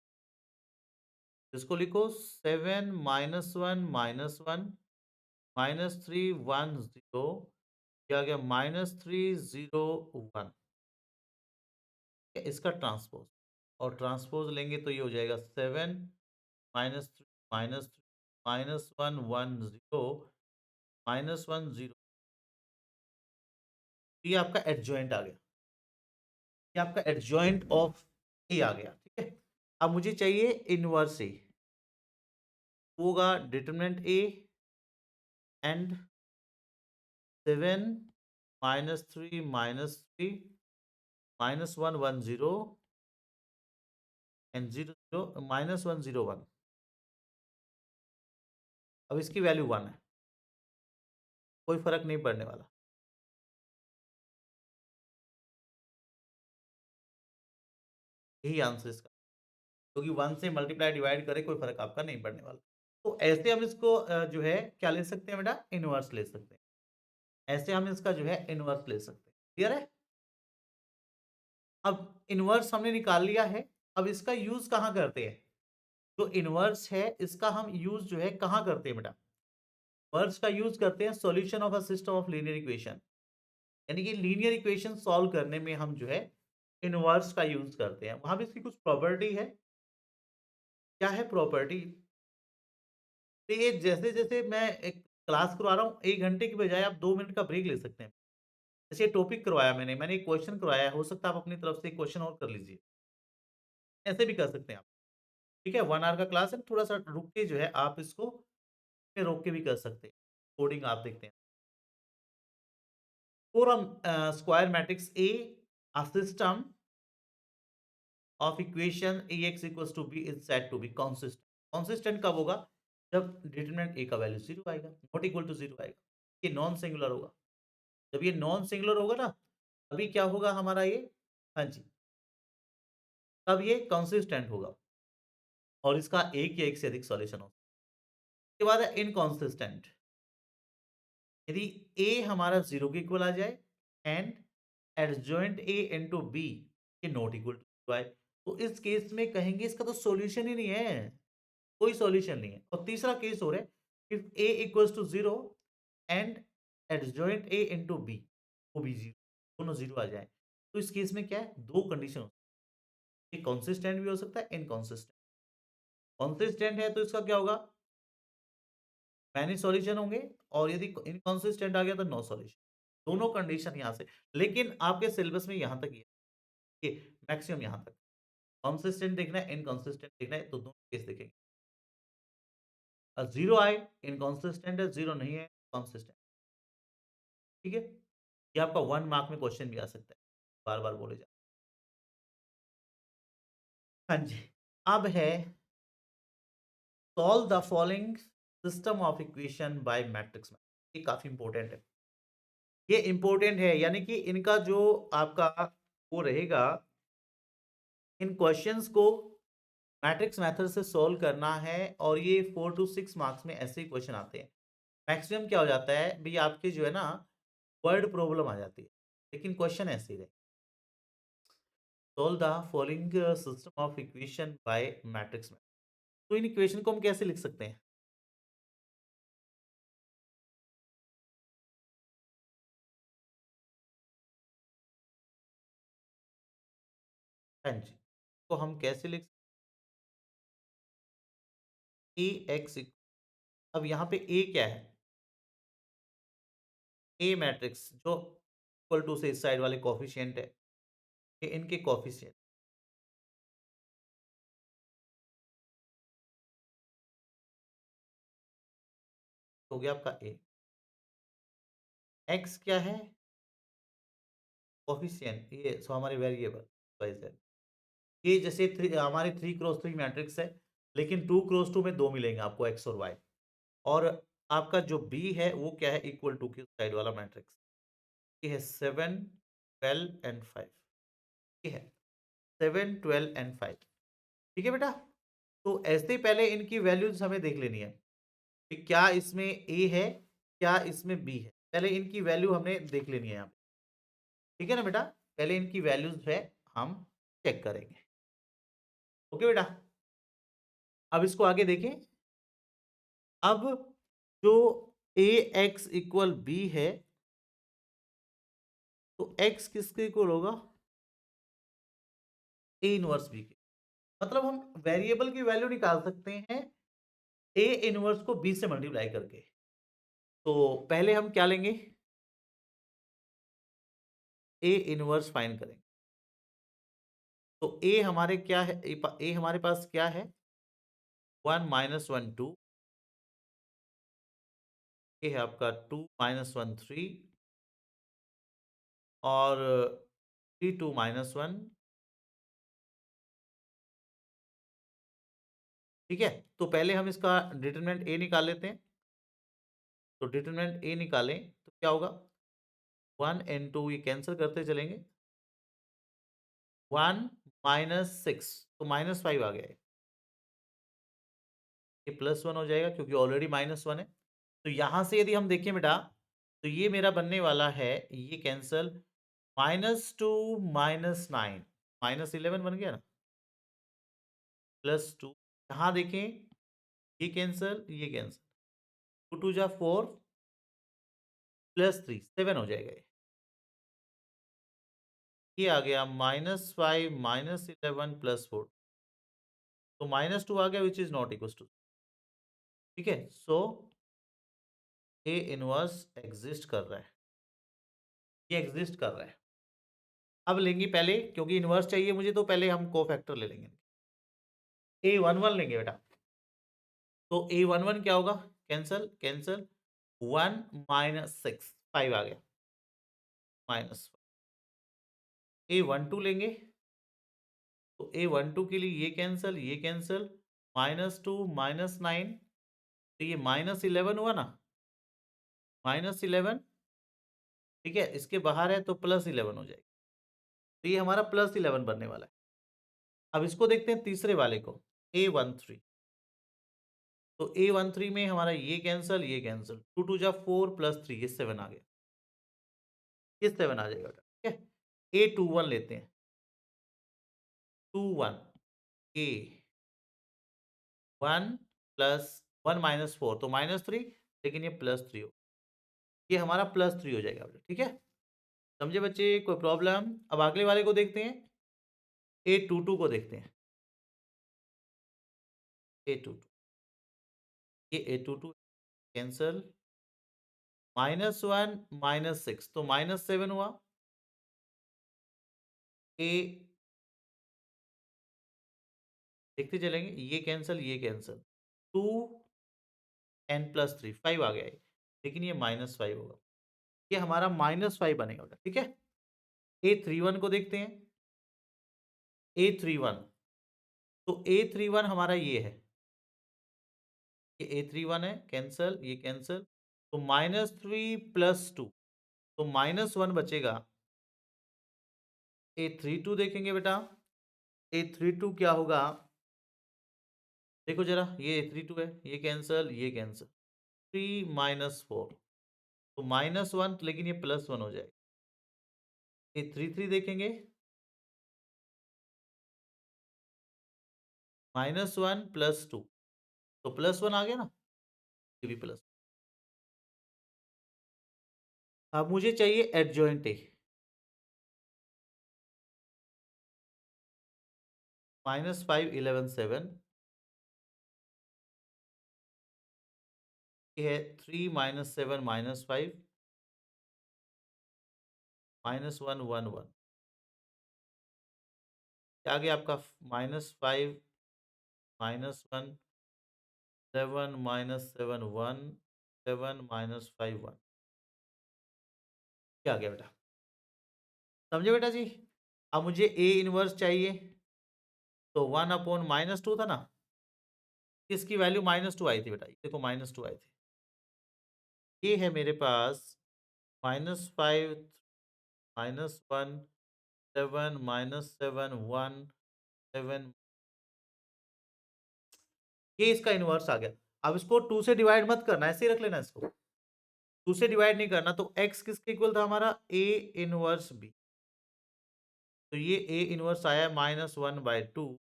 इसको लिखो 7 माइनस 1 माइनस 1 माइनस 3 1 0, क्या गया माइनस 3 0 1, इसका ट्रांसपोज, और ट्रांसपोज लेंगे तो ये हो जाएगा 7 माइनस 3 माइनस माइनस 1 1 0 माइनस 1 0, ये आपका एडजॉइंट आ गया, ये आपका एडजॉइंट ऑफ ए आ गया, ठीक है। अब मुझे चाहिए इनवर्स ए, होगा determinant A and 7 minus 3 minus 3 minus 1 1 0 and 0 0 minus 1 0 1। अब इसकी वैल्यू 1 है, कोई फर्क नहीं पड़ने वाला। यही आंसर इसका, क्योंकि 1 से मल्टीप्लाई डिवाइड करे कोई फर्क आपका नहीं पड़ने वाला। तो ऐसे हम इसको जो है क्या ले सकते हैं बेटा, इनवर्स ले सकते हैं। ऐसे हम इसका जो है इनवर्स ले सकते हैं, क्लियर है। अब इनवर्स हमने निकाल लिया है, अब इसका यूज कहाँ करते हैं। जो इनवर्स है इसका हम यूज जो है कहाँ करते हैं बेटा, इनवर्स का यूज करते हैं solution of a system of linear equation, यानी कि लीनियर इक्वेशन सॉल्व करने में हम जो है इनवर्स का यूज करते हैं। वहां भी इसकी कुछ प्रॉपर्टी है, क्या है प्रॉपर्टी, तो ये जैसे जैसे मैं एक क्लास करवा रहा हूँ, 1 घंटे की बजाय आप 2 मिनट का ब्रेक ले सकते हैं। जैसे टॉपिक करवाया मैंने एक क्वेश्चन करवाया है, हो सकता है आप अपनी तरफ से एक क्वेश्चन और कर लीजिए, ऐसे भी कर सकते हैं आप। ठीक है, 1 आवर का क्लास है, थोड़ा सा रुक के जो है आप इसको रोक के भी कर सकते हैं, कोडिंग आप देखते हैं। For a square matrix A, a system of equation Ax equals to b is said to be consistent. Consistent कब होगा, जब डिटरमिनेंट a का वैल्यू 0 आएगा, नॉट इक्वल टू 0 आएगा, ये नॉन सिंगुलर होगा। जब ये नॉन सिंगुलर होगा ना, अभी क्या होगा हमारा ये, हाँ जी, तब ये कंसिस्टेंट होगा और इसका एक या एक से अधिक सॉल्यूशन होगा। उसके बाद है इनकॉन्सिस्टेंट, यदि a हमारा 0 के इक्वल आ जाए and adjoint a into b ये नॉट इक्वल टू y, तो इस केस में कहेंगे इसका तो सॉल्यूशन ही नहीं है, कोई सॉल्यूशन नहीं है। और तीसरा केस हो रहा है if a equals to 0 and adjoint a into b वो भी 0, दोनों 0 आ जाए, तो इस केस में क्या है, दो कंडीशन हो, ये कंसिस्टेंट भी हो सकता है, इनकंसिस्टेंट। कंसिस्टेंट है तो इसका क्या होगा, मैनी सॉल्यूशन होंगे, और यदि इनकंसिस्टेंट आ गया तो नो सॉल्यूशन, दोनों कंडीशन यहाँ से। लेकिन आपके सिलेबस में यहाँ तक ही है, ये मैक्सिमम यहाँ तक। कंसिस्टेंट देखना है, इनकंसिस्टेंट देखना है, तो दोनों केस देखेंगे। 0 आए इनकंसिस्टेंट है, 0 नहीं है कंसिस्टेंट, ठीक है। ये आपका 1 मार्क में क्वेश्चन भी आ सकता है, बार बार बोले जा। हाँ जी, अब है solve the following system of equation by matrix. ये काफी इंपॉर्टेंट है, ये इंपॉर्टेंट है, यानी कि इनका जो आपका वो रहेगा, इन क्वेश्चंस को मैट्रिक्स मेथड से सॉल्व करना है, और ये 4 to 6 मार्क्स में ऐसे ही क्वेश्चन आते हैं। मैक्सिमम क्या हो जाता है भई, आपके जो है ना वर्ड प्रॉब्लम आ जाती है, लेकिन क्वेश्चन ऐसे ही रहे। Solve the following system of equation by matrix में। तो इन इक्वेशन को हम कैसे लिख सकते हैं? हाँ जी, तो हम कैसे लिख ए एक्स। अब यहाँ पे ए क्या है? ए मैट्रिक्स जो इक्वल टू से इस साइड वाले कोफिशिएंट है, ये इनके कोफिशिएंट हो गया आपका ए। एक्स क्या है? कोफिशिएंट, ये सो हमारे वेरिएबल वाइज है। ये जैसे हमारे 3 क्रॉस 3 मैट्रिक्स है, लेकिन 2 क्रॉस 2 में दो मिलेंगे आपको एक्स और वाई। और आपका जो बी है वो क्या है? इक्वल टू की साइड वाला मैट्रिक्स। ये है 7 12 एंड 5। ये है 7 12 एंड 5। ठीक है बेटा। तो ऐसे ही पहले इनकी वैल्यूज हमें देख लेनी है कि क्या इसमें ए है, क्या इसमें बी है। पहले इनकी वैल्यू हमने देख लेनी है यहाँ पे। ठीक है ना बेटा? पहले इनकी वैल्यूज है हम चेक करेंगे। ओके बेटा। अब इसको आगे देखें। अब जो ए एक्स इक्वल बी है, तो एक्स किसके इक्वल होगा? ए इनवर्स बी के। मतलब हम वेरिएबल की वैल्यू निकाल सकते हैं ए इनवर्स को बी से मल्टीप्लाई करके। तो पहले हम क्या लेंगे? ए इनवर्स फाइंड करेंगे। तो ए हमारे क्या है? ए हमारे पास क्या है? 1 - 1 2। ये है आपका 2 - 1 3। और 3 2 - 1। ठीक है। तो पहले हम इसका डिटरमिनेंट ए निकाल लेते हैं। तो डिटरमिनेंट ए निकालें तो क्या होगा? 1 and 2 ये कैंसिल करते चलेंगे। 1 - 6 तो -5 आ गया है। ये +1 हो जाएगा क्योंकि ऑलरेडी -1 है। तो यहां से यदि हम देखें बेटा, तो ये मेरा बनने वाला है, ये कैंसल। -2 -9 -11 बन गया ना। +2 यहाँ देखें, ये कैंसल ये कैंसल। 2 2 जा 4 +3 7 हो जाएगा ये आ गया -5 -11 +4। तो -2 आ गया which is not equal to. ठीक है। सो ए इनवर्स एग्जिस्ट कर रहा है, ये एग्जिस्ट कर रहा है। अब लेंगे पहले, क्योंकि इनवर्स चाहिए मुझे, तो पहले हम कोफैक्टर ले लेंगे। A11 लेंगे बेटा। तो A11 क्या होगा? Cancel cancel. 1 - 6 5 आ गया -5। A12 लेंगे। तो A12 के लिए ये कैंसल। -2 -9। तो ये -11 हुआ ना। -11। ठीक है, इसके बाहर है तो +11 हो जाएगा। तो ये हमारा +11 बनने वाला है। अब इसको देखते हैं तीसरे वाले को, A13। तो A13 में हमारा ये कैंसल ये कैंसल। 2 2 जा 4 +3 ये 7 आ गया। ये 7 आ जाएगा बेटा। ठीक है। A21 लेते हैं। 21 A 1 प्लस 1 - 4 तो -3, लेकिन ये +3 हो, ये हमारा +3 हो जाएगा बेटा। ठीक है। समझे बच्चे? कोई प्रॉब्लम? अब अगले वाले को देखते हैं। A22 को देखते हैं। A22, ये A22 कैंसल। -1 -6 तो -7 हुआ। ए देखते चलेंगे, ये कैंसल ये कैंसल। 2 n +3 5 आ गया है, लेकिन ये -5 होगा। ये हमारा -5 बनेगा बेटा। ठीक है। A31 को देखते हैं। A31, तो A31 हमारा ये है, ये A31 है, कैंसल ये कैंसल। तो -3 +2 तो -1 बचेगा। A32 देखेंगे बेटा। A32 क्या होगा? देखो जरा, ये A32 है, ये कैंसल ये कैंसल। 3 - 4 तो -1, लेकिन ये +1 हो जाएगा। A33 देखेंगे। -1 +2 तो +1 आ गया ना, ये भी प्लस। अब मुझे चाहिए एडजॉइंट ए, -5 11 7 ये है 3 -7 -5 -1 1 1 क्या आ गया आपका -5 -1 7 -7 1 7 -5 1 क्या आ गया बेटा? समझे बेटा जी? अब मुझे ए इनवर्स चाहिए, तो 1/-2 था ना? किसकी वैल्यू -2 आई थी बेटा? ये देखो -2 आई थी। ये है मेरे पास -5 -1 7 -7 1 7 ये इसका इनवर्स आ गया। अब इसको 2 से डिवाइड मत करना, ऐसे ही रख लेना इसको। 2 से डिवाइड नहीं करना, तो x किसके इक्वल था हमारा? A inverse B। तो ये A इनवर्स आया -1/2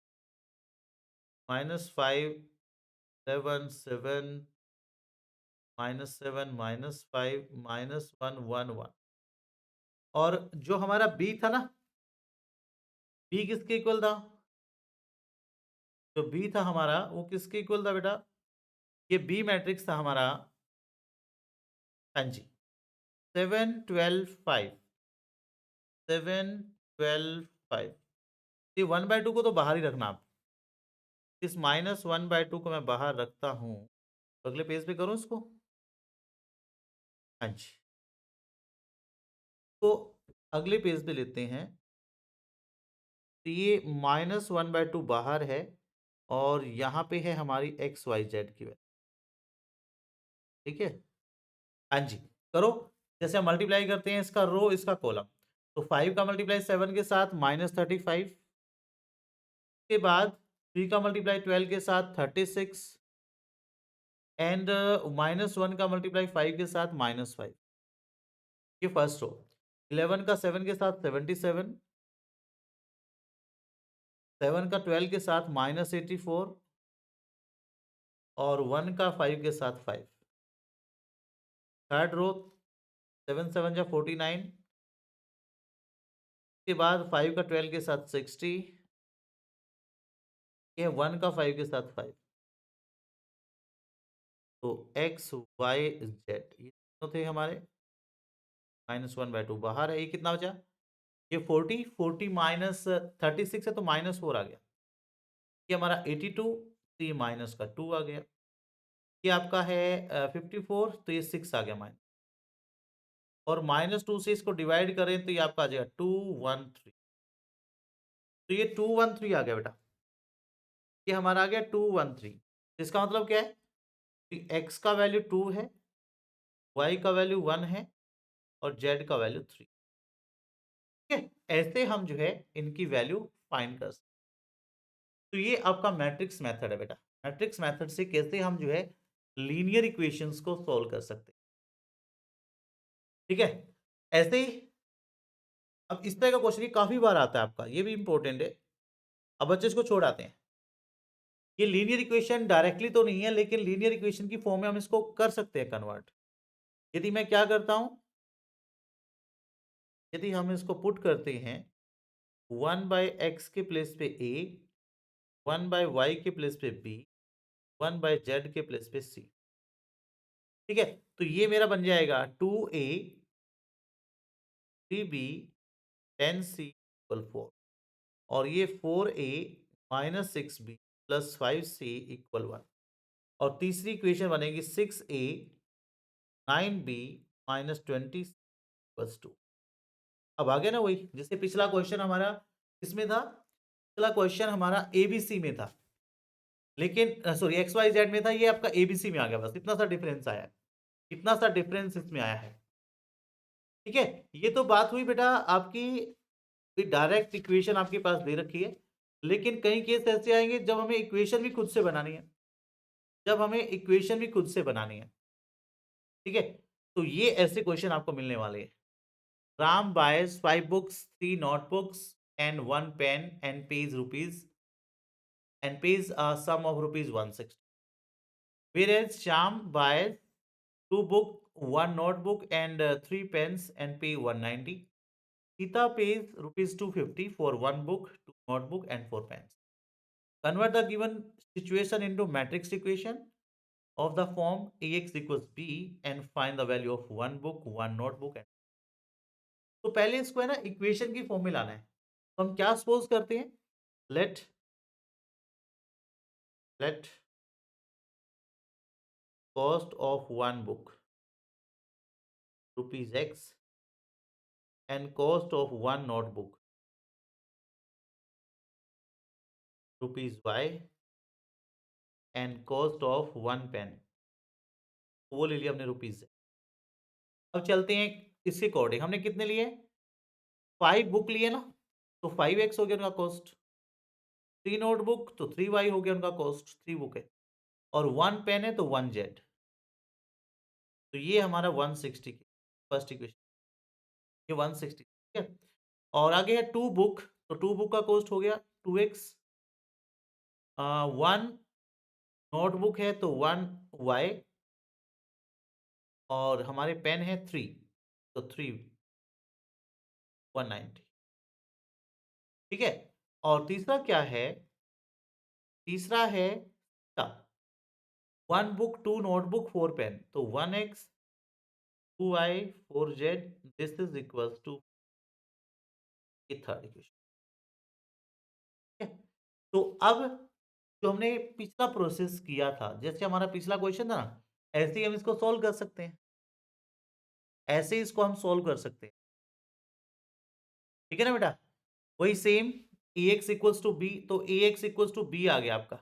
-5 7 7 -7 -5 -1 1 1 और जो हमारा B था ना, B किसके इक्वल था? जो B था हमारा वो किसके इक्वल था बेटा? ये B मैट्रिक्स था हमारा, हाँ जी, 7 12 5 7 12 5 ये 1/2 को तो बाहर ही रखना आप। इस -1/2 को मैं बाहर रखता हूँ। तो अगले पेज पे करूँ इसको? हाँ जी। तो अगले पेज पे लेते हैं। तो ये -1/2 बाहर है और यहाँ पे है हमारी एक्स वाई जेड की वैल्यू। ठीक है? हाँ जी, करो। जैसे हम मल्टीप्लाई करते हैं इसका रो इसका कॉलम। तो 5 का मल्टीप्लाई 7 के साथ -35 के बाद 3 का मल्टीप्लाई 12 के साथ 36 एंड -1 का मल्टीप्लाई 5 के साथ -5। ये फर्स्ट रो। 11 का 7 के साथ 77 7 का 12 के साथ -84 और 1 का 5 के साथ 5। थर्ड रो 7 7 जा 49 के बाद 5 का 12 के साथ 60 ये 1 का 5 के साथ 5। तो एक्स वाई जेड ये दोनों थे हमारे, -1/2 बाहर है। ये कितना बचा? ये 40 40 -36 है तो -4 आ गया। ये हमारा 82 तो ये माइनस का 2 आ गया। ये आपका है 54 तो ये 6 आ गया माइनस, और -2 से इसको डिवाइड करें तो ये आपका आ जाएगा 213। तो ये 213 आ गया बेटा। ये हमारा आ गया 213। इसका मतलब क्या है कि एक्स का वैल्यू 2 है, वाई का वैल्यू 1 है और जेड का वैल्यू 3। ठीक है? ऐसे हम जो है इनकी वैल्यू फाइंड कर सकते। तो ये आपका मैट्रिक्स मेथड है बेटा। मैट्रिक्स मेथड से कैसे हम जो है लीनियर इक्वेशंस को सॉल्व कर सकते हैं। ठीक है? ऐसे ही अब इस तरह का क्वेश्चन ये काफी बार आता है आपका, ये भी इंपॉर्टेंट है। अब बच्चे इसको छोड़ आते हैं। ये लीनियर इक्वेशन डायरेक्टली तो नहीं है, लेकिन लीनियर इक्वेशन की फॉर्म में हम इसको कर सकते हैं कन्वर्ट। यदि मैं क्या करता हूं, यदि हम इसको पुट करते हैं 1/x के प्लेस पे a, 1/y के प्लेस पे b, 1/z के प्लेस पे c। ठीक है? तो ये मेरा बन जाएगा 2a 3b 10c = 4 और ये 4a - 6b + 5c = 1 और तीसरी इक्वेशन बनेगी 6a 9b - 20 = 2। अब आ गया ना वही, जैसे पिछला क्वेश्चन हमारा किसमें था? पिछला क्वेश्चन हमारा एबीसी में था, लेकिन सॉरी एक्स वाई जेड में था, ये आपका एबीसी में आ गया। बस इतना सा डिफरेंस आया है, इतना सा डिफरेंस इसमें आया है। ठीक है? ये तो बात हुई बेटा आपकी डायरेक्ट इक्वेशन आपके पास दे रखी है, लेकिन कई केस ऐसे आएंगे जब हमें इक्वेशन भी खुद से बनानी है, जब हमें इक्वेशन भी खुद से बनानी है। ठीक है? तो ये ऐसे क्वेश्चन आपको मिलने वाले हैं। Ram buys 5 books, 3 notebooks and 1 pen and pays rupees and pays a sum of rupees 160. Whereas Sham buys two book, one notebook and three pens and pay 190. Sita pays rupees 250 for one book, two notebook and four pens. Convert the given situation into matrix equation of the form Ax equals B and find the value of one book, one notebook and तो पहले इसको है ना equation की form में लाना है। तो हम क्या सपोज करते हैं, let let cost of one book rupees X and cost of one notebook rupees Y and cost of one pen, वो ले लिया हमने रुपीज। अब चलते हैं इसके अकॉर्डिंग, हमने कितने लिए, 5 बुक लिए ना, तो 5x हो गया उनका कॉस्ट, 3 नोटबुक तो 3y हो गया उनका कॉस्ट, 3 बुक है, और 1 पेन है तो 1 जेड। तो ये हमारा 160 की फर्स्ट इक्वेशन, ये 160 ठीक है। और आगे है 2 बुक, तो 2 बुक का कॉस्ट हो गया 2x, 1 नोटबुक है तो 1y, और हमारे पेन है 3, तो 3 190 ठीक है। और तीसरा क्या है, तीसरा है 1 बुक 2 नोटबुक 4 पेन, तो 1x 2y 4z, this is equals to third equation ठीक है। तो अब जो हमने पिछला प्रोसेस किया था, जैसे हमारा पिछला क्वेश्चन था ना, ऐसे ही हम इसको सॉल्व कर सकते हैं, ऐसे ही इसको हम सॉल्व कर सकते हैं ठीक है ना बेटा। वही same ax equals to B, तो ax इक्वल्स टू बी आ गया आपका,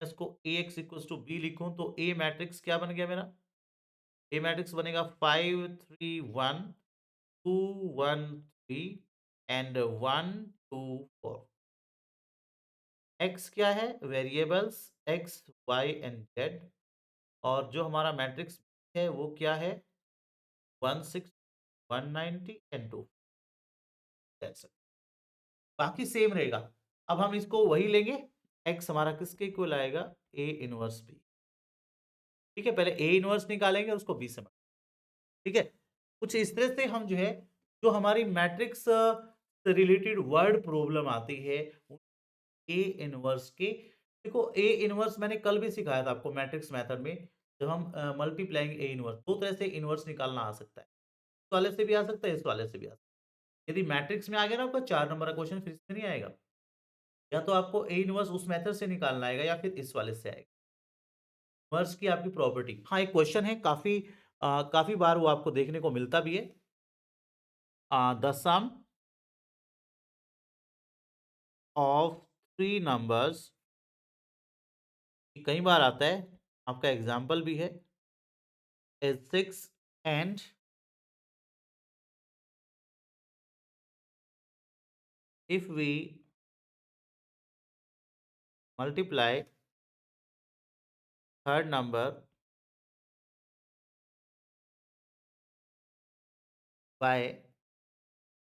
इसको ax इक्वल्स टू बी लिखूं तो a मैट्रिक्स क्या बन गया मेरा, a मैट्रिक्स बनेगा 5 3 1 2 1 3 एंड 1 2 4। x क्या है, variables x y and z, और जो हमारा मैट्रिक्स है वो क्या है, 16 190 एंड 2, बाकी सेम रहेगा। अब हम इसको वही लेंगे, x हमारा किसके इक्वल आएगा, a इनवर्स b ठीक है। पहले a इनवर्स निकालेंगे उसको b से ठीक है। कुछ इस तरह से हम जो है, जो हमारी मैट्रिक्स से रिलेटेड वर्ड प्रॉब्लम आती है ए इनवर्स के, देखो ए इनवर्स मैंने कल भी सिखाया था आपको मैट्रिक्स मेथड में, जब हम मल्टीप्लाइंग ए इनवर्स, दो तरह से इनवर्स निकालना आ सकता है, इस वाले से भी आ सकता है, इस वाले से भी आ सकता है। यदि मैट्रिक्स में आ गया ना आपका 4 नंबर का क्वेश्चन, फिर से नहीं आएगा, या तो आपको ए इनवर्स उस मेथड से निकालना आएगा या फिर इस वाले से आएगा। इनवर्स की आपकी प्रॉपर्टी, हाँ एक क्वेश्चन है, काफी बार वो आपको देखने को मिलता भी है, the sum of three numbers, कई बार आता है, आपका एग्जाम्पल भी है, इज 6 एंड if we multiply third number by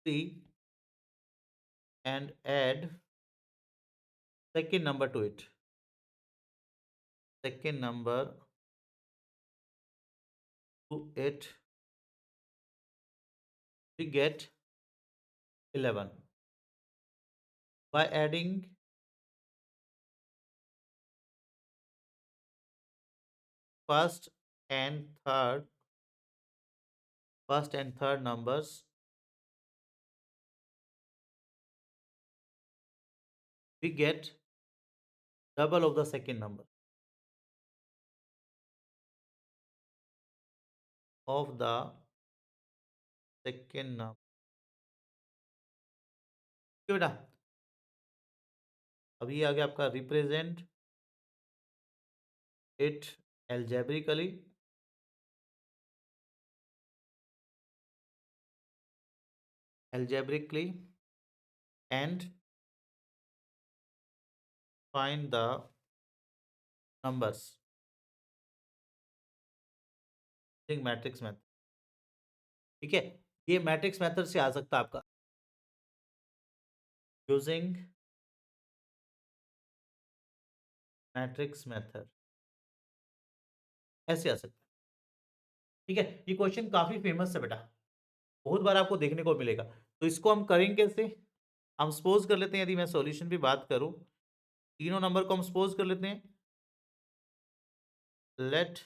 3 and add second number to it, second number to it, we get 11 by adding first and third numbers, we get double of the second number of the second number ठीक है बेटा। अभी आ गया आपका represent it algebraically, and find the numbers using matrix method ठीक है। ये matrix method से आ सकता है आपका, यूजिंग मैट्रिक्स मेथड, ऐसे आ सकता है। ठीक है, ये क्वेश्चन काफी फेमस है बेटा, बहुत बार आपको देखने को मिलेगा। तो इसको हम करेंगे कैसे? हम सपोज कर लेते हैं, यदि मैं सॉल्यूशन भी बात करूं, तीनों नंबर को हम सपोज कर लेते हैं, let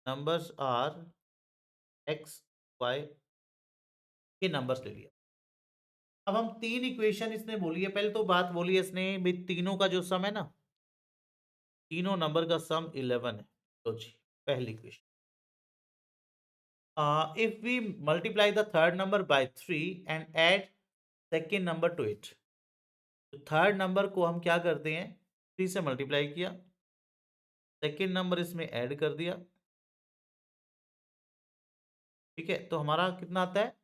numbers are X Y के नंबर्स ले लिया। अब हम तीन इक्वेशन इसने बोली है, पहले तो बात बोली है इसने भी तीनों का जो सम है ना, तीनों नंबर का सम 11 है। तो जी पहली equation, if we multiply the third number by 3 and add second number to it, तो थर्ड नंबर को हम क्या करते हैं, 3 से मल्टीप्लाई किया, सेकेंड नंबर इसमें ऐड कर दिया। ठीक है, तो हमारा कितना आता है,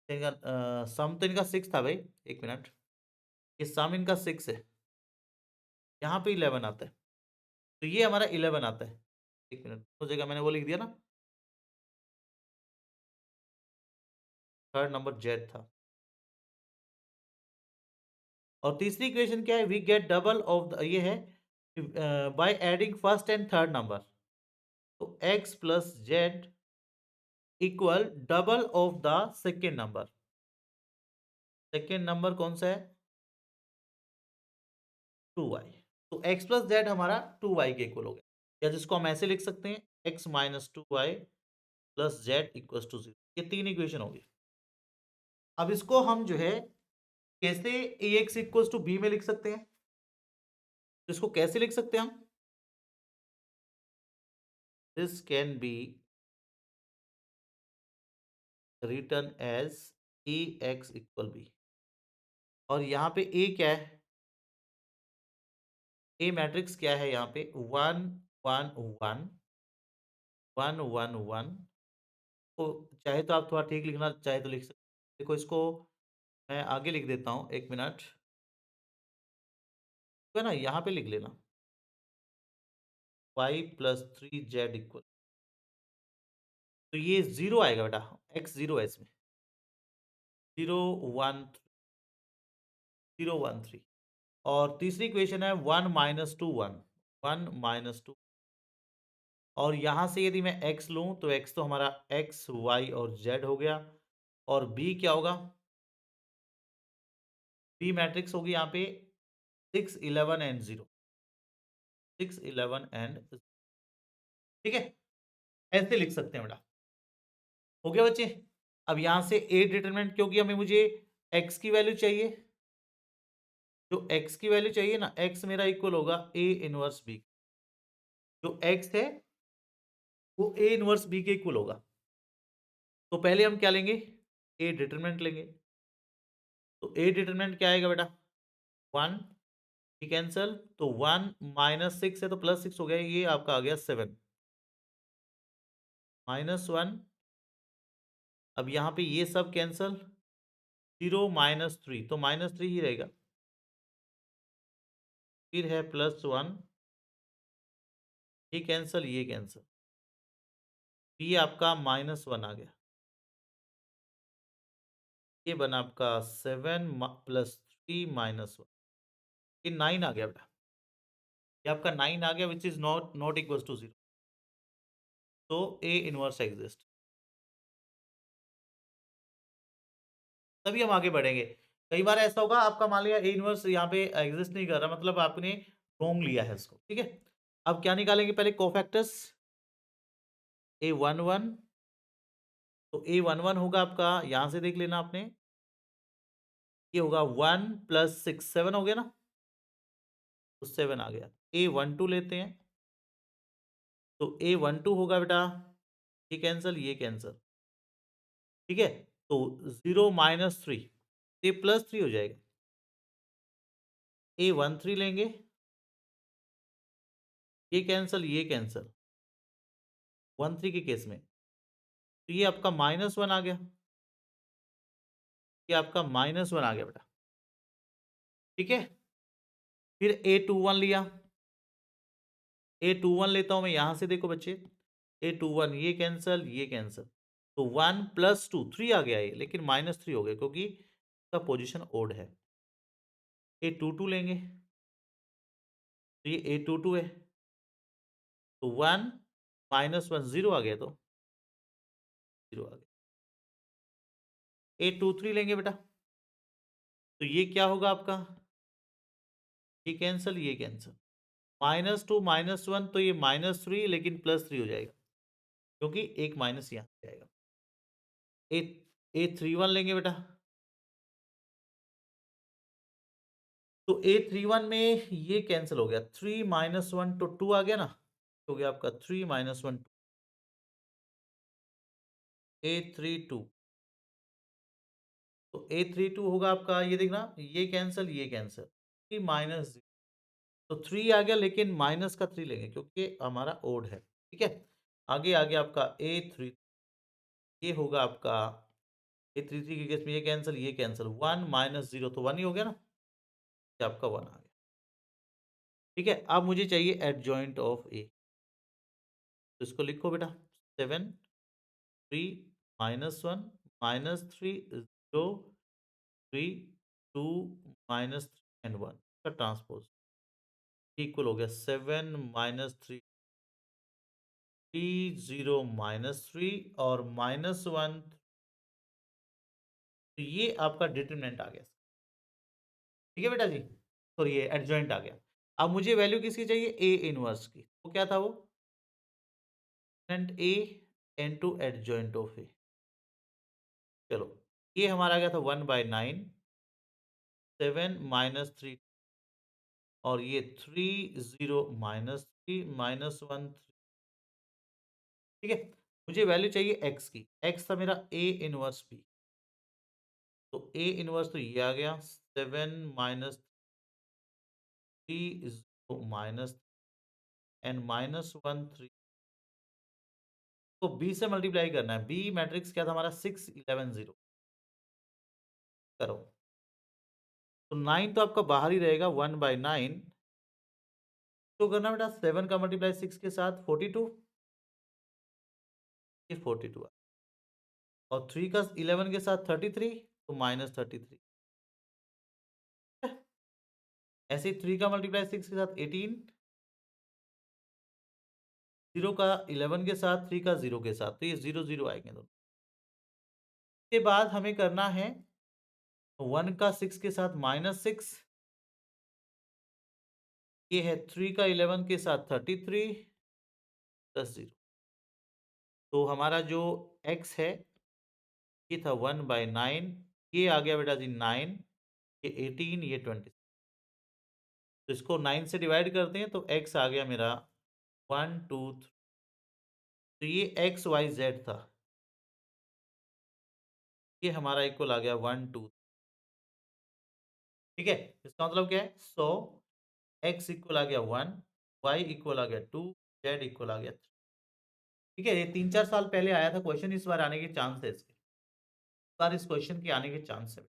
इनका सम तो इनका 6 था भाई, एक मिनट, ये सम इनका 6 है, यहाँ पे 11 आता है, तो ये हमारा 11 आता है। एक मिनट, तो जगह मैंने वो लिख दिया ना, थर्ड नंबर जेड था। और तीसरी इक्वेशन क्या है, we get double of the, ये है by adding first and third number, तो X plus Z equal double of the second number. Second number कौन सा है, 2y, तो x प्लस जेड हमारा 2y के इक्वल हो गया, या जिसको हम ऐसे लिख सकते हैं, x minus 2y plus Z equal to 0। ये तीन इक्वेशन होगी। अब इसको हम जो है कैसे ax इक्वल टू b में लिख सकते हैं, तो इसको कैसे लिख सकते हैं हम, this can be written as ax equal b, और यहाँ पे a क्या है, ए मैट्रिक्स क्या है, यहाँ पे 1 1 1 1 1 1, तो चाहे तो आप थोड़ा ठीक लिखना चाहे तो लिख सकते, देखो इसको मैं आगे लिख देता हूँ, एक मिनट, तो है ना, यहाँ पे लिख लेना y प्लस 3z इक्वल, तो ये 0 आएगा बेटा, x 0 है इसमें, 0 1 0 1 3। और तीसरी इक्वेशन है 1 माइनस 2 1 1 माइनस 2, और यहाँ से यदि मैं x लूँ तो x तो हमारा x y और z हो गया, और b क्या होगा, b मैट्रिक्स होगी यहाँ पे 6 11 एंड 0, 6 11 एंड, ठीक है, ऐसे लिख सकते हैं बेटा। हो गया बच्चे, अब यहाँ से ए डिटरमिनेंट, क्योंकि हमें मुझे x की वैल्यू चाहिए, जो x की वैल्यू चाहिए ना, x मेरा इक्वल होगा a इनवर्स b, जो x है वो a इनवर्स b के इक्वल होगा। तो पहले हम क्या लेंगे, ए डिटरमिनेंट लेंगे, तो ए डिटरमिनेंट क्या आएगा बेटा, 1, ये कैंसल, तो 1 माइनस 6 है तो प्लस 6 हो गया, ये आपका आ गया 7 माइनस 1, अब यहाँ पे ये सब कैंसल, 0 माइनस 3, तो माइनस 3 ही रहेगा, फिर है प्लस 1, ये कैंसल ये कैंसल, ये आपका माइनस 1 आ गया, ये बना आपका 7 प्लस 3 माइनस 1, ये 9 आ गया बेटा, ये आपका 9 आ गया, which is not equal to 0, तो ए इनवर्स एग्जिस्ट, तभी हम आगे बढ़ेंगे। कई बार ऐसा होगा आपका, मान लिया ए इनवर्स यहाँ पे एग्जिस्ट नहीं कर रहा, मतलब आपने रोंग लिया है इसको, ठीक है। अब क्या निकालेंगे, पहले कोफैक्टर्स, a11, तो a11 होगा आपका, यहां से देख लेना आपने, ये होगा 1 प्लस 6 7 हो गया ना, तो 7 आ गया। a12 लेते हैं, तो a12 होगा बेटा, ये कैंसल ये कैंसल, ठीक है, तो 0 माइनस 3, ये प्लस 3 हो जाएगा। a13 लेंगे, ये कैंसल ये कैंसल, 13 के केस में, तो ये आपका -1 आ गया, ये आपका -1 आ गया बेटा, ठीक है। फिर a21 लिया, a21 लेता हूं मैं यहां से, देखो बच्चे, a21 ये कैंसल ये कैंसल, तो 1 प्लस 2 3 आ गया ये, लेकिन -3 हो गया क्योंकि इसका पोजीशन ओड है। a22 लेंगे, तो ये A22 है, तो 1 माइनस 1 0 आ गया, तो 0 आ गया। A23 लेंगे बेटा, तो ये क्या होगा आपका, ये कैंसल, ये कैंसल, -2 -1, तो ये -3 लेकिन +3 हो जाएगा, क्योंकि एक माइनस यहाँ आ जाएगा। ए A31 लेंगे बेटा, तो A31 में ये कैंसिल हो गया, 3 -1 तो 2 आ गया ना, हो गया आपका 3 -1 A32, तो A32 होगा आपका, ये देखना, ये कैंसिल, ये कैंसिल, 3 माइनस, तो 3 आ गया, लेकिन माइनस का 3 लेंगे क्योंकि हमारा ओड है, ठीक है। आगे आ गया आपका A3, ये होगा आपका A33 के केस में, ये कैंसिल 1 -0 तो 1 ही हो गया ना, ये आपका 1 आ गया, ठीक है। अब मुझे चाहिए एडजॉइंट ऑफ A, तो इसको लिखो बेटा, 7 3 -1 -3 0 3 2 -3 एंड 1 का ट्रांसपोज इक्वल हो गया 7 -3 3 0 -3 और -1, तो ये आपका डिटरमिनेंट आ गया, ठीक है बेटा जी। सॉरी, ये एडजॉइंट आ गया। अब मुझे वैल्यू किसकी चाहिए, ए इनवर्स की, वो क्या था वो, and A into adjoint of A. चलो, ये हमारा आ गया था 1/9, 7 -3 और ये 3 0 -3 -1 3, ठीक है। मुझे वैल्यू चाहिए एक्स की, एक्स था मेरा ए इनवर्स बी, तो ए इनवर्स तो ये आ गया 7 -3 0 माइनस एंड -1 3 को बी से मल्टीप्लाई करना है। बी मैट्रिक्स क्या था हमारा, 6 11 0, करो, तो 9 तो आपका बाहर ही रहेगा, 1/9, तो करना बेटा 7 का मल्टीप्लाई 6 के साथ 42, ये 42 और 3 का 11 के साथ 33, तो -33, ऐसे ही 3 का मल्टीप्लाई 6 के साथ 18, 0 का 11 के साथ, 3 का 0 के साथ, तो ये 0 0 आएंगे दोनों। इसके बाद हमें करना है 1 का 6 के साथ -6, ये है 3 का 11 के साथ 33 प्लस 0, तो हमारा जो x है ये था 1/9, ये आ गया बेटा जी 9, ये 18, ये 20, तो इसको 9 से डिवाइड करते हैं तो x आ गया मेरा 1 2 3, तो ये एक्स वाई जेड था, ये हमारा इक्वल आ गया 1 2, ठीक है। इसका मतलब क्या है, सो x इक्वल आ गया 1, y इक्वल आ गया 2, z इक्वल आ गया 3, ठीक है। ये 3 4 साल पहले आया था क्वेश्चन, इस बार आने के चांस है इसके, इस बार इस क्वेश्चन के आने के चांस है,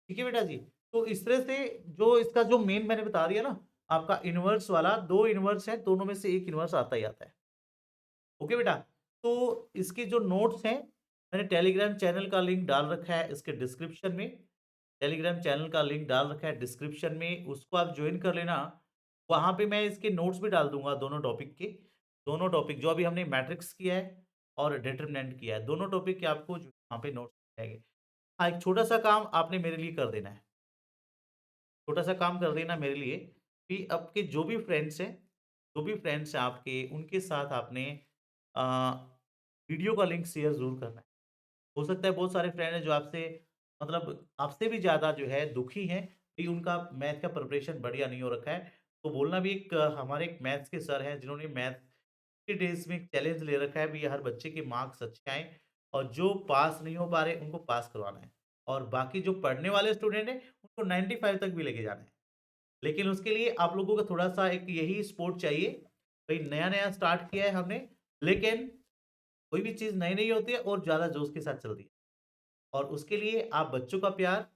ठीक है बेटा जी। तो इस तरह से जो इसका जो मेन मैंने बता दिया ना, आपका इनवर्स वाला, दो इनवर्स है, दोनों में से एक इनवर्स आता ही आता है, ओके बेटा। तो इसके जो नोट्स हैं, मैंने टेलीग्राम चैनल का लिंक डाल रखा है इसके डिस्क्रिप्शन में, टेलीग्राम चैनल का लिंक डाल रखा है डिस्क्रिप्शन में, उसको आप ज्वाइन कर लेना। वहाँ पे मैं इसके नोट्स भी डाल दूंगा, दोनों टॉपिक के, दोनों टॉपिक जो अभी हमने मैट्रिक्स किया है और डिटरमिनेंट किया है, दोनों टॉपिक के आपको वहाँ पे नोट्स मिलेंगे। हाँ, एक छोटा सा काम आपने मेरे लिए कर देना है, छोटा सा काम कर देना मेरे लिए, कि आपके जो भी फ्रेंड्स हैं, जो भी फ्रेंड्स हैं आपके, उनके साथ आपने अ, वीडियो का लिंक शेयर ज़रूर करना है। हो सकता है बहुत सारे फ्रेंड हैं जो आपसे, मतलब आपसे भी ज़्यादा जो है दुखी हैं कि उनका मैथ का प्रिपरेशन बढ़िया नहीं हो रखा है। तो बोलना भी, एक हमारे एक मैथ्स के सर हैं जिन्होंने मैथ के डेज़ में एक चैलेंज ले रखा है भी, हर बच्चे के मार्क्स अच्छे आएँ और जो पास नहीं हो पा रहे उनको पास करवाना है। और बाकी जो पढ़ने वाले स्टूडेंट हैं उनको 95 तक भी लेके जाना है। लेकिन उसके लिए आप लोगों का थोड़ा-सा एक यही सपोर्ट चाहिए। भई नया-नया स्टार्ट किया है हमने, लेकिन कोई भी चीज़ नई-नई होती है और ज़्यादा जोश के साथ चलती है। और उसके लिए आप बच्चों का प्यार,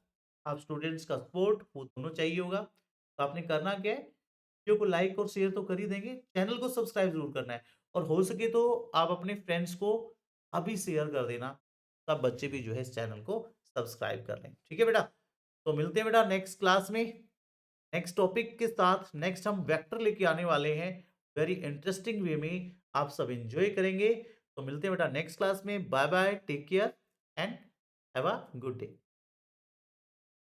आप स्टूडेंट्स का सपोर्ट, वो दोनों चाहिए होगा। तो आपने करना क्या है, वीडियो को लाइक और शेयर तो कर ही देंगे, चैनल को सब्सक्राइब ज़रूर करना है और हो सके तो आप अपने फ्रेंड्स को अभी शेयर कर देना, तब बच्चे भी जो है इस चैनल को सब्सक्राइब कर लें। ठीक है बेटा? तो मिलते हैं बेटा नेक्स्ट क्लास में। नेक्स्ट टॉपिक के साथ नेक्स्ट हम वेक्टर लेके आने वाले हैं, वेरी इंटरेस्टिंग वे में, आप सब एंजॉय करेंगे। तो मिलते हैं बेटा नेक्स्ट क्लास में। Bye bye, take care and have a good day.